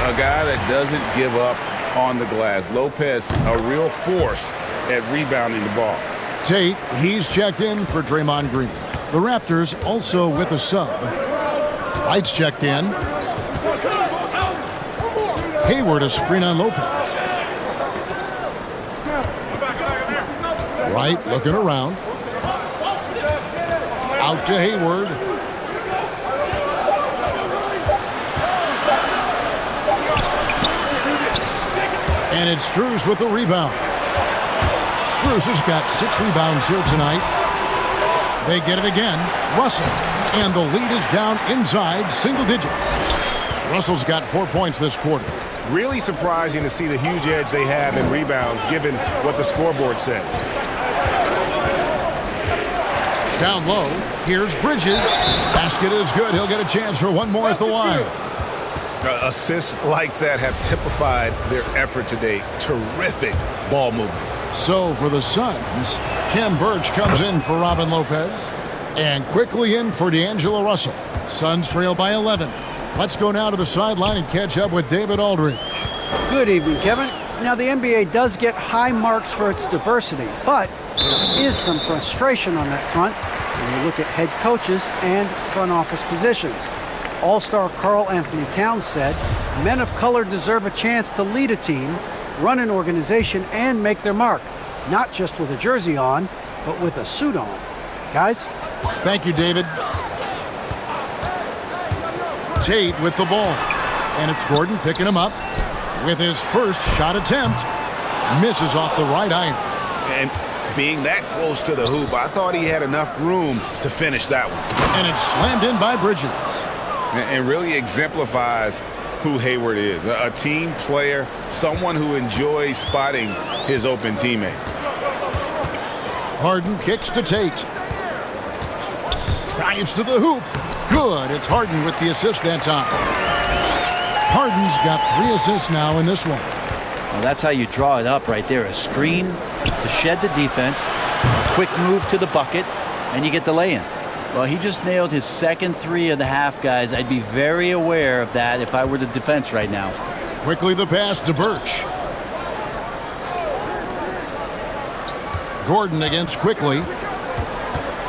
A guy that doesn't give up on the glass. Lopez, a real force at rebounding the ball. Tate, he's checked in for Draymond Green. The Raptors also with a sub. White's checked in. Hayward a screen on Lopez. Wright looking around. Out to Hayward. And it's Strus with the rebound. Strus has got 6 rebounds here tonight. They get it again. Russell. And the lead is down inside single digits. Russell's got 4 points this quarter. Really surprising to see the huge edge they have in rebounds, given what the scoreboard says. Down low. Here's Bridges. Basket is good. He'll get a chance for one more at the line. Assists like that have typified their effort today. Terrific ball movement. So for the Suns, Kem Birch comes in for Robin Lopez. And quickly in for D'Angelo Russell. Suns trail by 11. Let's go now to the sideline and catch up with David Aldridge. Good evening, Kevin. Now, the NBA does get high marks for its diversity, but there is some frustration on that front when you look at head coaches and front office positions. All-star Karl Anthony Towns said, men of color deserve a chance to lead a team, run an organization, and make their mark, not just with a jersey on, but with a suit on. Guys? Thank you, David. Tate with the ball. And it's Gordon picking him up with his first shot attempt. Misses off the right iron. And being that close to the hoop, I thought he had enough room to finish that one. And it's slammed in by Bridges. And really exemplifies who Hayward is. A team player, someone who enjoys spotting his open teammate. Harden kicks to Tate. Drives to the hoop. Good. It's Harden with the assist that time. Harden's got 3 assists now in this one. Well, that's how you draw it up right there. A screen to shed the defense, a quick move to the bucket, and you get the lay-in. Well, he just nailed his second 3 of the half, guys. I'd be very aware of that if I were the defense right now. Quickly the pass to Birch. Gordon against Quickly.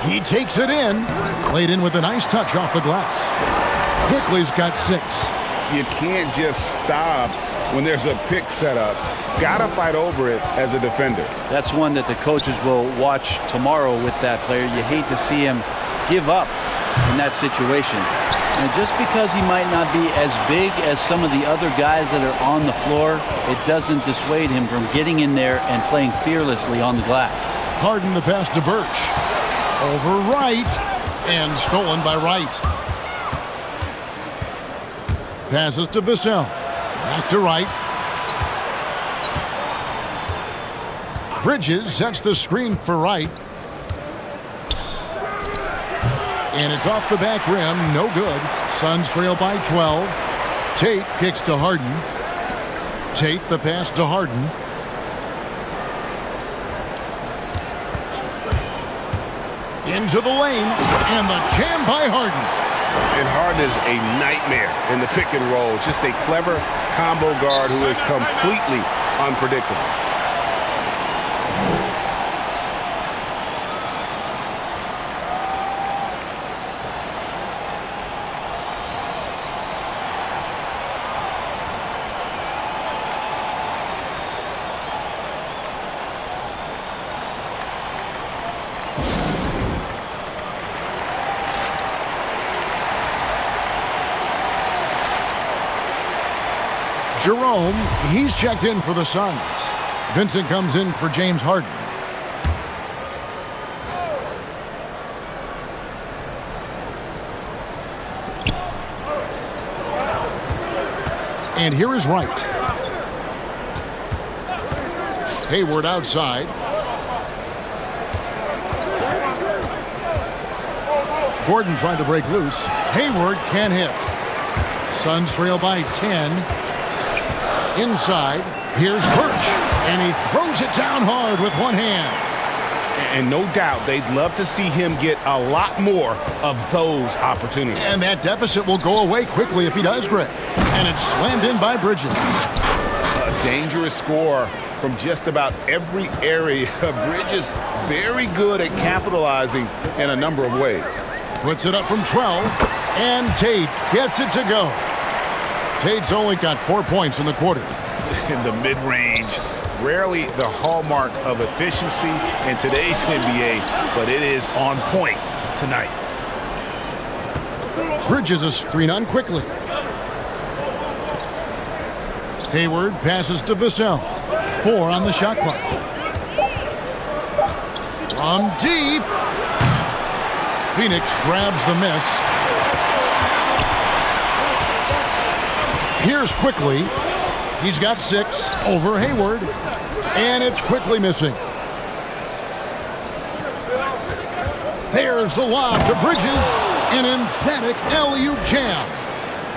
He takes it in. Played in with a nice touch off the glass. Quickly's got 6. You can't just stop when there's a pick set up. Gotta fight over it as a defender. That's one that the coaches will watch tomorrow with that player. You hate to see him give up in that situation. And just because he might not be as big as some of the other guys that are on the floor, it doesn't dissuade him from getting in there and playing fearlessly on the glass. Harden the pass to Birch. Over right, and stolen by Wright. Passes to Vassell. Back to Wright. Bridges sets the screen for Wright. And it's off the back rim, no good. Suns trail by 12. Tate kicks to Harden. Tate the pass to Harden. Into the lane, and the jam by Harden. And Harden is a nightmare in the pick and roll. Just a clever combo guard who is completely unpredictable. Jerome, he's checked in for the Suns. Vincent comes in for James Harden. And here is Wright. Hayward outside. Gordon trying to break loose. Hayward can't hit. Suns trail by 10. Inside, here's Birch, and he throws it down hard with one hand. And no doubt they'd love to see him get a lot more of those opportunities. And that deficit will go away quickly if he does, Greg. And it's slammed in by Bridges. A dangerous score from just about every area. Bridges very good at capitalizing in a number of ways. Puts it up from 12, and Tate gets it to go. Tate's only got 4 points in the quarter. In the mid-range, rarely the hallmark of efficiency in today's NBA, but it is on point tonight. Bridges a screen on quickly. Hayward passes to Vassell. 4 on the shot clock. From deep. Phoenix grabs the miss. Here's Quickly. He's got 6 over Hayward. And it's Quickly missing. There's the lob to Bridges. An emphatic alley-oop jam.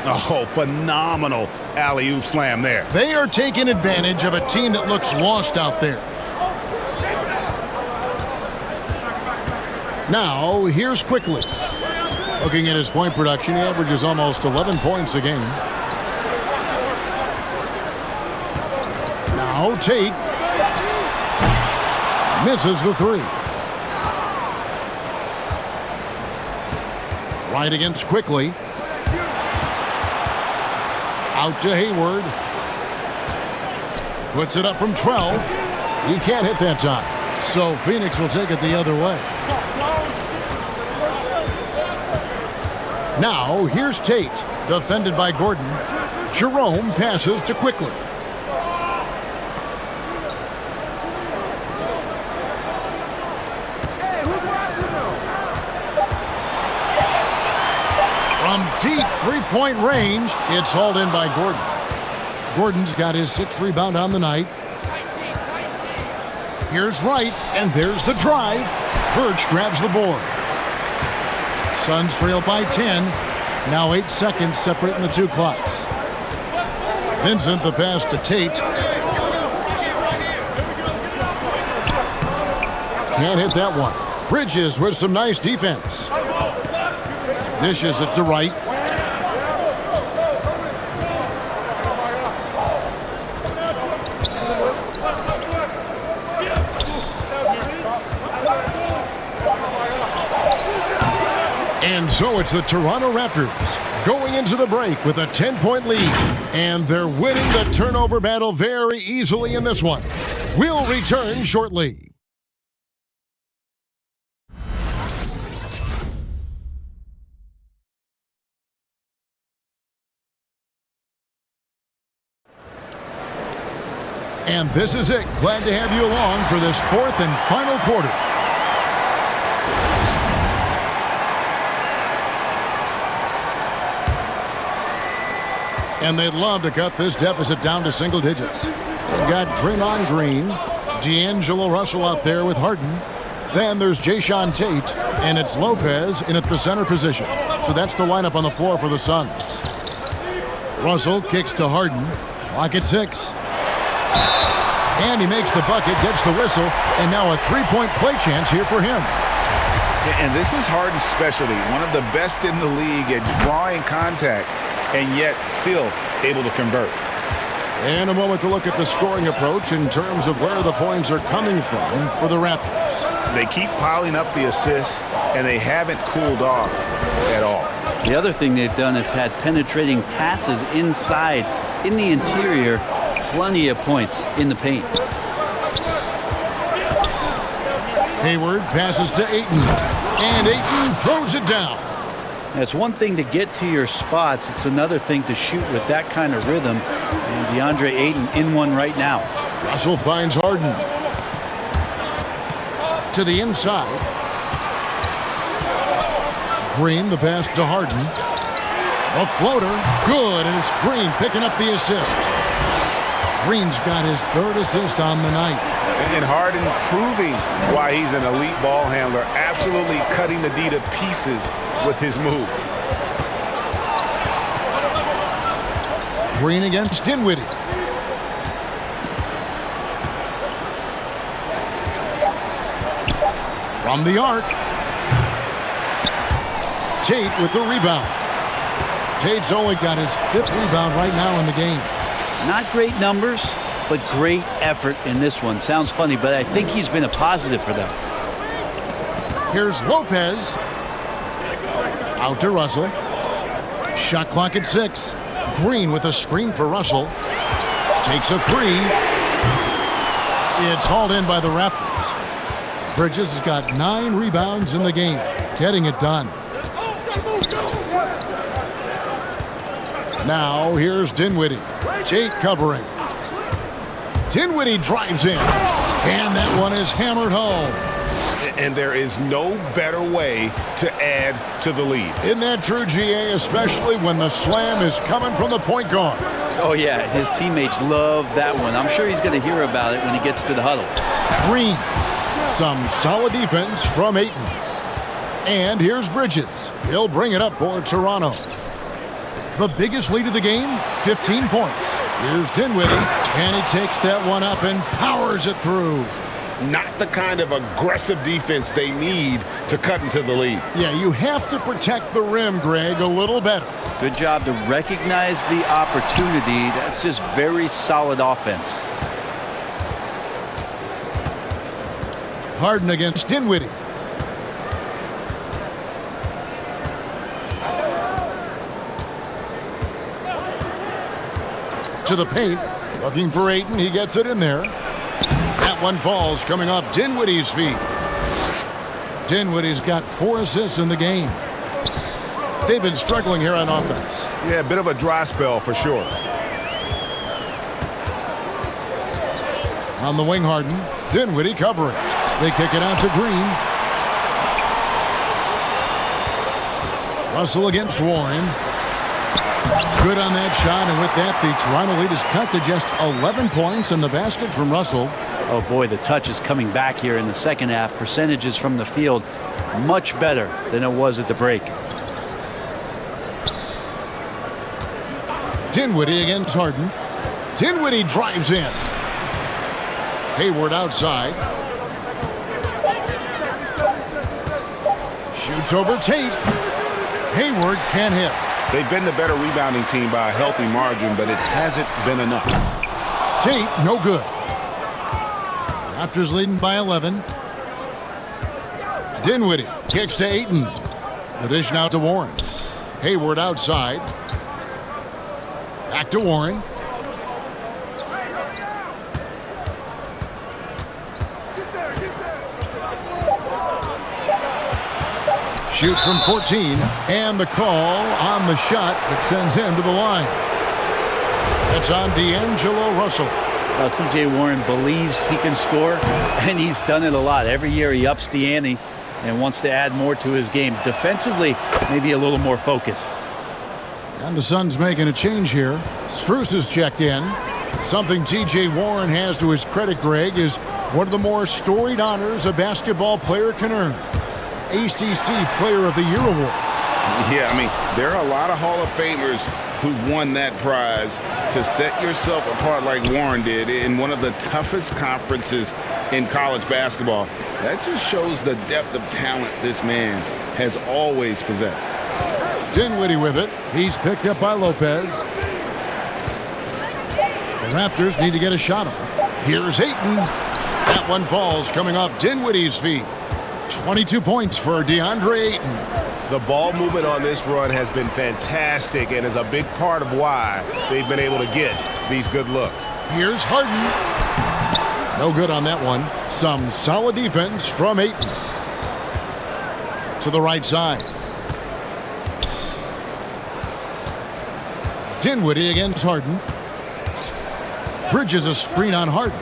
Oh, phenomenal alley-oop slam there. They are taking advantage of a team that looks lost out there. Now, here's Quickly. Looking at his point production, he averages almost 11 points a game. Now, Tate misses the three. Right against Quickly. Out to Hayward. Puts it up from 12. He can't hit that time. So Phoenix will take it the other way. Now, here's Tate. Defended by Gordon. Jerome passes to Quickly. From deep three-point range, it's hauled in by Gordon. Gordon's got his 6th rebound on the night. Here's Wright, and there's the drive. Birch grabs the board. Suns trail by 10. Now 8 seconds separating the two clocks. Vincent the pass to Tate. Can't hit that one. Bridges with some nice defense. Dishes it to Wright. And so it's the Toronto Raptors going into the break with a 10-point lead. And they're winning the turnover battle very easily in this one. We'll return shortly. And this is it. Glad to have you along for this 4th and final quarter. And they'd love to cut this deficit down to single digits. They've got Draymond Green, D'Angelo Russell out there with Harden. Then there's Jayshawn Tate, and it's Lopez in at the center position. So that's the lineup on the floor for the Suns. Russell kicks to Harden. Clock at 6. And he makes the bucket, gets the whistle, and now a three-point play chance here for him. And this is Harden's specialty, one of the best in the league at drawing contact, and yet still able to convert. And a moment to look at the scoring approach in terms of where the points are coming from for the Raptors. They keep piling up the assists, and they haven't cooled off at all. The other thing they've done is had penetrating passes inside, in the interior, plenty of points in the paint. Hayward passes to Ayton, and Ayton throws it down. It's one thing to get to your spots. It's another thing to shoot with that kind of rhythm. And DeAndre Ayton in one right now. Russell finds Harden. To the inside. Green, the pass to Harden. A floater. Good, and it's Green picking up the assist. Green's got his 3rd assist on the night. And Harden proving why he's an elite ball handler, absolutely cutting the D to pieces with his move. Green against Dinwiddie. From the arc. Tate with the rebound. Tate's only got his 5th rebound right now in the game. Not great numbers, but great effort in this one. Sounds funny, but I think he's been a positive for them. Here's Lopez. Out to Russell. Shot clock at 6. Green with a screen for Russell. Takes a 3. It's hauled in by the Raptors. Bridges has got 9 rebounds in the game, getting it done. Now here's Dinwiddie. Tate covering. Dinwiddie drives in, and that one is hammered home. And there is no better way to add to the lead. Isn't that true, GA, especially when the slam is coming from the point guard? Oh, yeah, his teammates love that one. I'm sure he's going to hear about it when he gets to the huddle. Green. Some solid defense from Ayton. And here's Bridges. He'll bring it up for Toronto. The biggest lead of the game, 15 points. Here's Dinwiddie, and he takes that one up and powers it through. not the kind of aggressive defense they need to cut into the lead. Yeah, you have to protect the rim, Greg, a little better. Good job to recognize the opportunity. That's just very solid offense. Harden against Dinwiddie. To the paint, looking for Ayton. He gets it in there. That one falls, coming off Dinwiddie's feet. Dinwiddie's got 4 assists in the game. They've been struggling here on offense. Yeah, a bit of a dry spell for sure. On the wing, Harden. Dinwiddie covering. They kick it out to Green. Russell against Warren. Good on that shot, and with that, the Toronto lead is cut to just 11 points in the basket from Russell. Oh boy, the touch is coming back here in the second half. Percentages from the field much better than it was at the break. Dinwiddie against Harden. Dinwiddie drives in. Hayward outside. Shoots over Tate. Hayward can't hit. They've been the better rebounding team by a healthy margin, but it hasn't been enough. Tate, no good. Raptors leading by 11. Dinwiddie kicks to Ayton. The dish now to Warren. Hayward outside. Back to Warren. Shoots from 14, and the call on the shot that sends him to the line. That's on D'Angelo Russell. Well, T.J. Warren believes he can score, and he's done it a lot. Every year he ups the ante and wants to add more to his game. Defensively, maybe a little more focused. And the Suns making a change here. Strus is checked in. Something T.J. Warren has to his credit, Greg, is one of the more storied honors a basketball player can earn. ACC Player of the Year award. Yeah, I mean, there are a lot of Hall of Famers who've won that prize. To set yourself apart like Warren did in one of the toughest conferences in college basketball, that just shows the depth of talent this man has always possessed. Dinwiddie with it. He's picked up by Lopez. The Raptors need to get a shot off. Here's Ayton. That one falls, coming off Dinwiddie's feet. 22 points for DeAndre Ayton. The ball movement on this run has been fantastic and is a big part of why they've been able to get these good looks. Here's Harden. No good on that one. Some solid defense from Ayton. To the right side. Dinwiddie against Harden. Bridges a screen on Harden.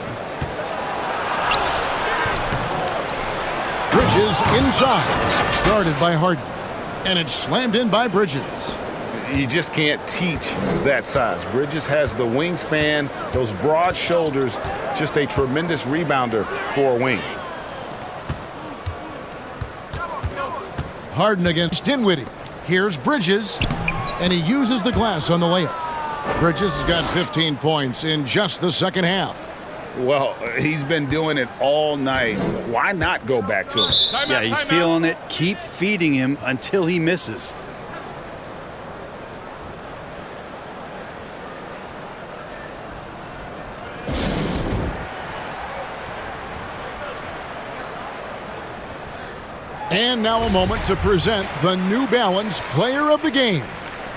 Bridges inside. Guarded by Harden. And it's slammed in by Bridges. You just can't teach that size. Bridges has the wingspan, those broad shoulders, just a tremendous rebounder for a wing. Harden against Dinwiddie. Here's Bridges. And he uses the glass on the layup. Bridges has got 15 points in just the second half. Well, he's been doing it all night. Why not go back to him? Yeah, he's feeling it. Keep feeding him until he misses. And now a moment to present the New Balance Player of the Game,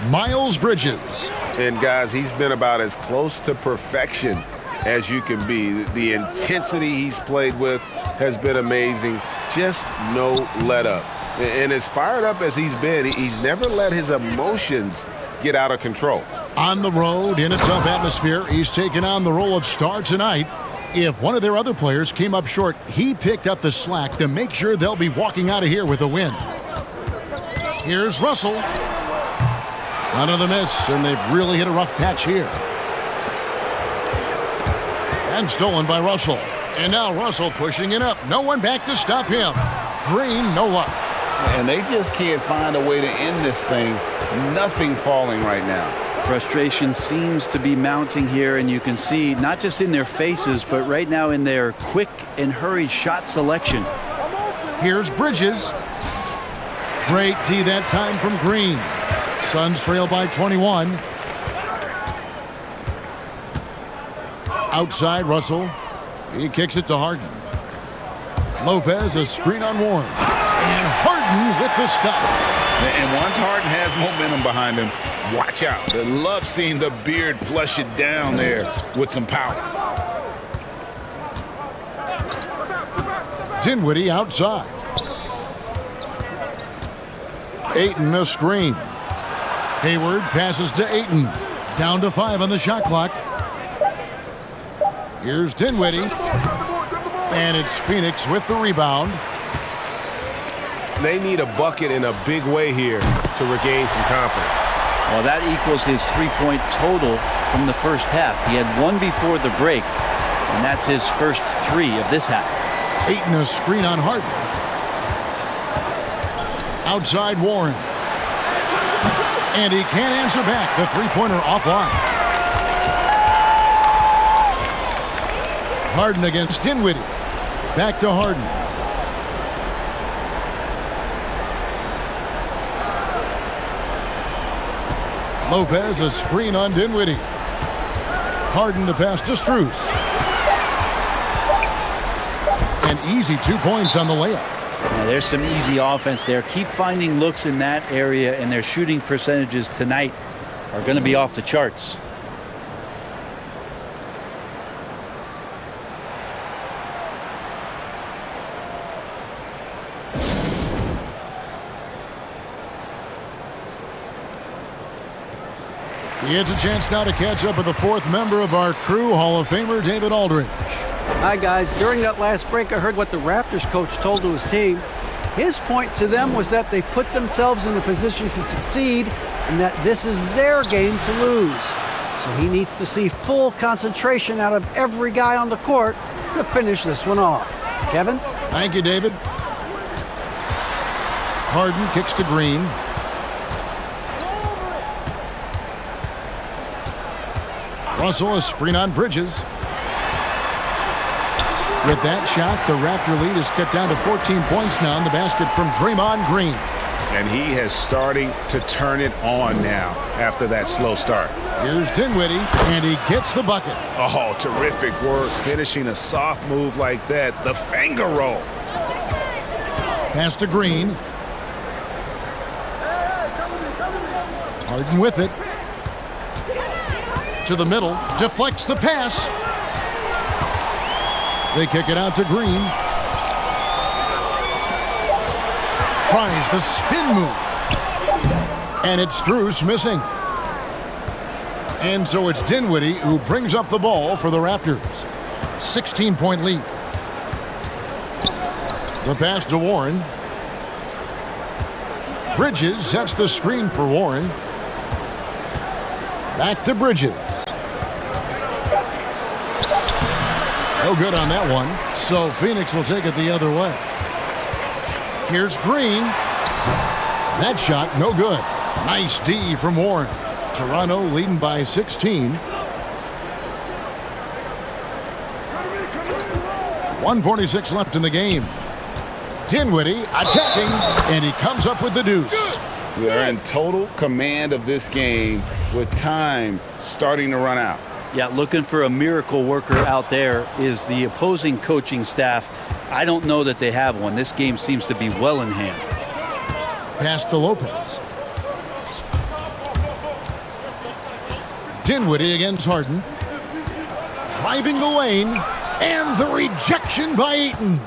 Miles Bridges. And guys, he's been about as close to perfection as you can be. The intensity he's played with has been amazing. Just no let up. And as fired up as he's been, he's never let his emotions get out of control. On the road, in a tough atmosphere, he's taken on the role of star tonight. If one of their other players came up short, he picked up the slack to make sure they'll be walking out of here with a win. Here's Russell. Another miss, and they've really hit a rough patch here. And stolen by Russell. And now Russell pushing it up. No one back to stop him. Green, no luck. And they just can't find a way to end this thing. Nothing falling right now. Frustration seems to be mounting here, and you can see not just in their faces, but right now in their quick and hurried shot selection. Here's Bridges. Great D that time from Green. Suns trail by 21. Outside, Russell. He kicks it to Harden. Lopez, a screen on Warren. And Harden with the stop. And once Harden has momentum behind him, watch out. I love seeing the beard flush it down there with some power. Dinwiddie outside. Ayton a screen. Hayward passes to Ayton. Down to 5 on the shot clock. Here's Dinwiddie. And it's Phoenix with the rebound. They need a bucket in a big way here to regain some confidence. Well, that equals his three-point total from the first half. He had one before the break, and that's his first 3 of this half. Ayton a screen on Harden. Outside Warren. And he can't answer back. The three-pointer offline. Harden against Dinwiddie. Back to Harden. Lopez a screen on Dinwiddie. Harden the pass to Strus. And easy 2 points on the layup. Now, there's some easy offense there. Keep finding looks in that area, and their shooting percentages tonight are going to be off the charts. He has a chance now to catch up with the 4th member of our crew, Hall of Famer David Aldridge. Hi, guys. During that last break, I heard what the Raptors coach told to his team. His point to them was that they put themselves in a position to succeed and that this is their game to lose. So he needs to see full concentration out of every guy on the court to finish this one off. Kevin? Thank you, David. Harden kicks to Green. Russell a screen on Bridges. With that shot, the Raptor lead is cut down to 14 points now in the basket from Draymond Green. And he has starting to turn it on now after that slow start. Here's Dinwiddie, and he gets the bucket. Oh, terrific work finishing a soft move like that. The finger roll. Pass to Green. Harden with it. To the middle, deflects the pass. They kick it out to Green. Tries the spin move. And it's Strus missing. And so it's Dinwiddie who brings up the ball for the Raptors. 16-point lead. The pass to Warren. Bridges sets the screen for Warren. Back to Bridges. No good on that one. So Phoenix will take it the other way. Here's Green. That shot, no good. Nice D from Warren. Toronto leading by 16. 1:46 left in the game. Dinwiddie attacking, and he comes up with the deuce. They're in total command of this game with time starting to run out. Yeah, looking for a miracle worker out there is the opposing coaching staff. I don't know that they have one. This game seems to be well in hand. Pass to Lopez. Dinwiddie against Harden. Driving the lane, and the rejection by Ayton.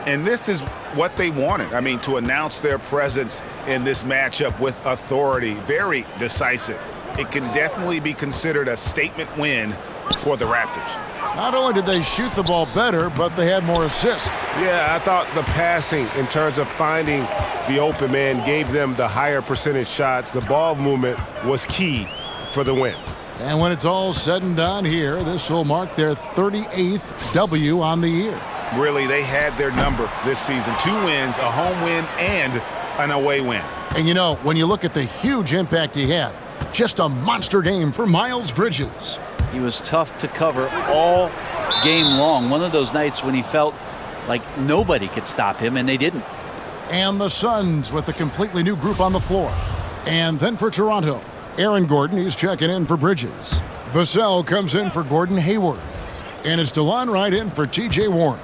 And this is what they wanted. I mean, to announce their presence in this matchup with authority. Very decisive. It can definitely be considered a statement win for the Raptors. Not only did they shoot the ball better, but they had more assists. Yeah, I thought the passing in terms of finding the open man gave them the higher percentage shots. The ball movement was key for the win. And when it's all said and done here, this will mark their 38th W on the year. Really, they had their number this season. 2 wins, a home win, and an away win. And you know, when you look at the huge impact he had, Just a monster game for Miles Bridges. He was tough to cover all game long. One of those nights when he felt like nobody could stop him, and they didn't. And the Suns with a completely new group on the floor. And then for Toronto, Aaron Gordon, he's checking in for Bridges. Vassell comes in for Gordon Hayward. And it's DeLon Wright in for T.J. Warren.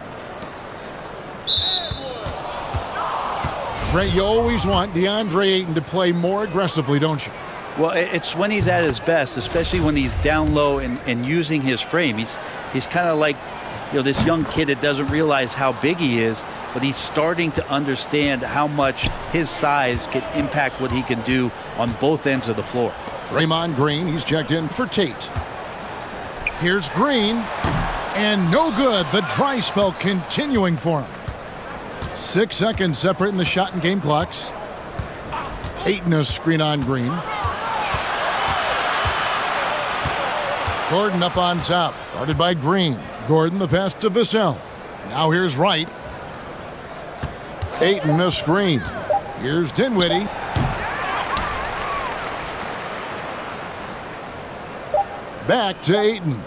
Ray, you always want DeAndre Ayton to play more aggressively, don't you? Well, it's when he's at his best, especially when he's down low and using his frame. He's kind of like, this young kid that doesn't realize how big he is, but he's starting to understand how much his size can impact what he can do on both ends of the floor. Draymond Green, he's checked in for Tate. Here's Green, and no good. The dry spell continuing for him. 6 seconds separating the shot and game clocks. Ayton a screen on Green. Gordon up on top, guarded by Green. Gordon the pass to Vassell. Now here's Wright. Ayton a screen. Here's Dinwiddie. Back to Ayton.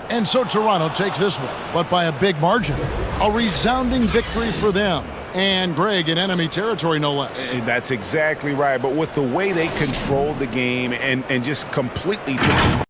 And so Toronto takes this one, but by a big margin. A resounding victory for them. And Greg in enemy territory, no less. That's exactly right. But with the way they controlled the game and just completely took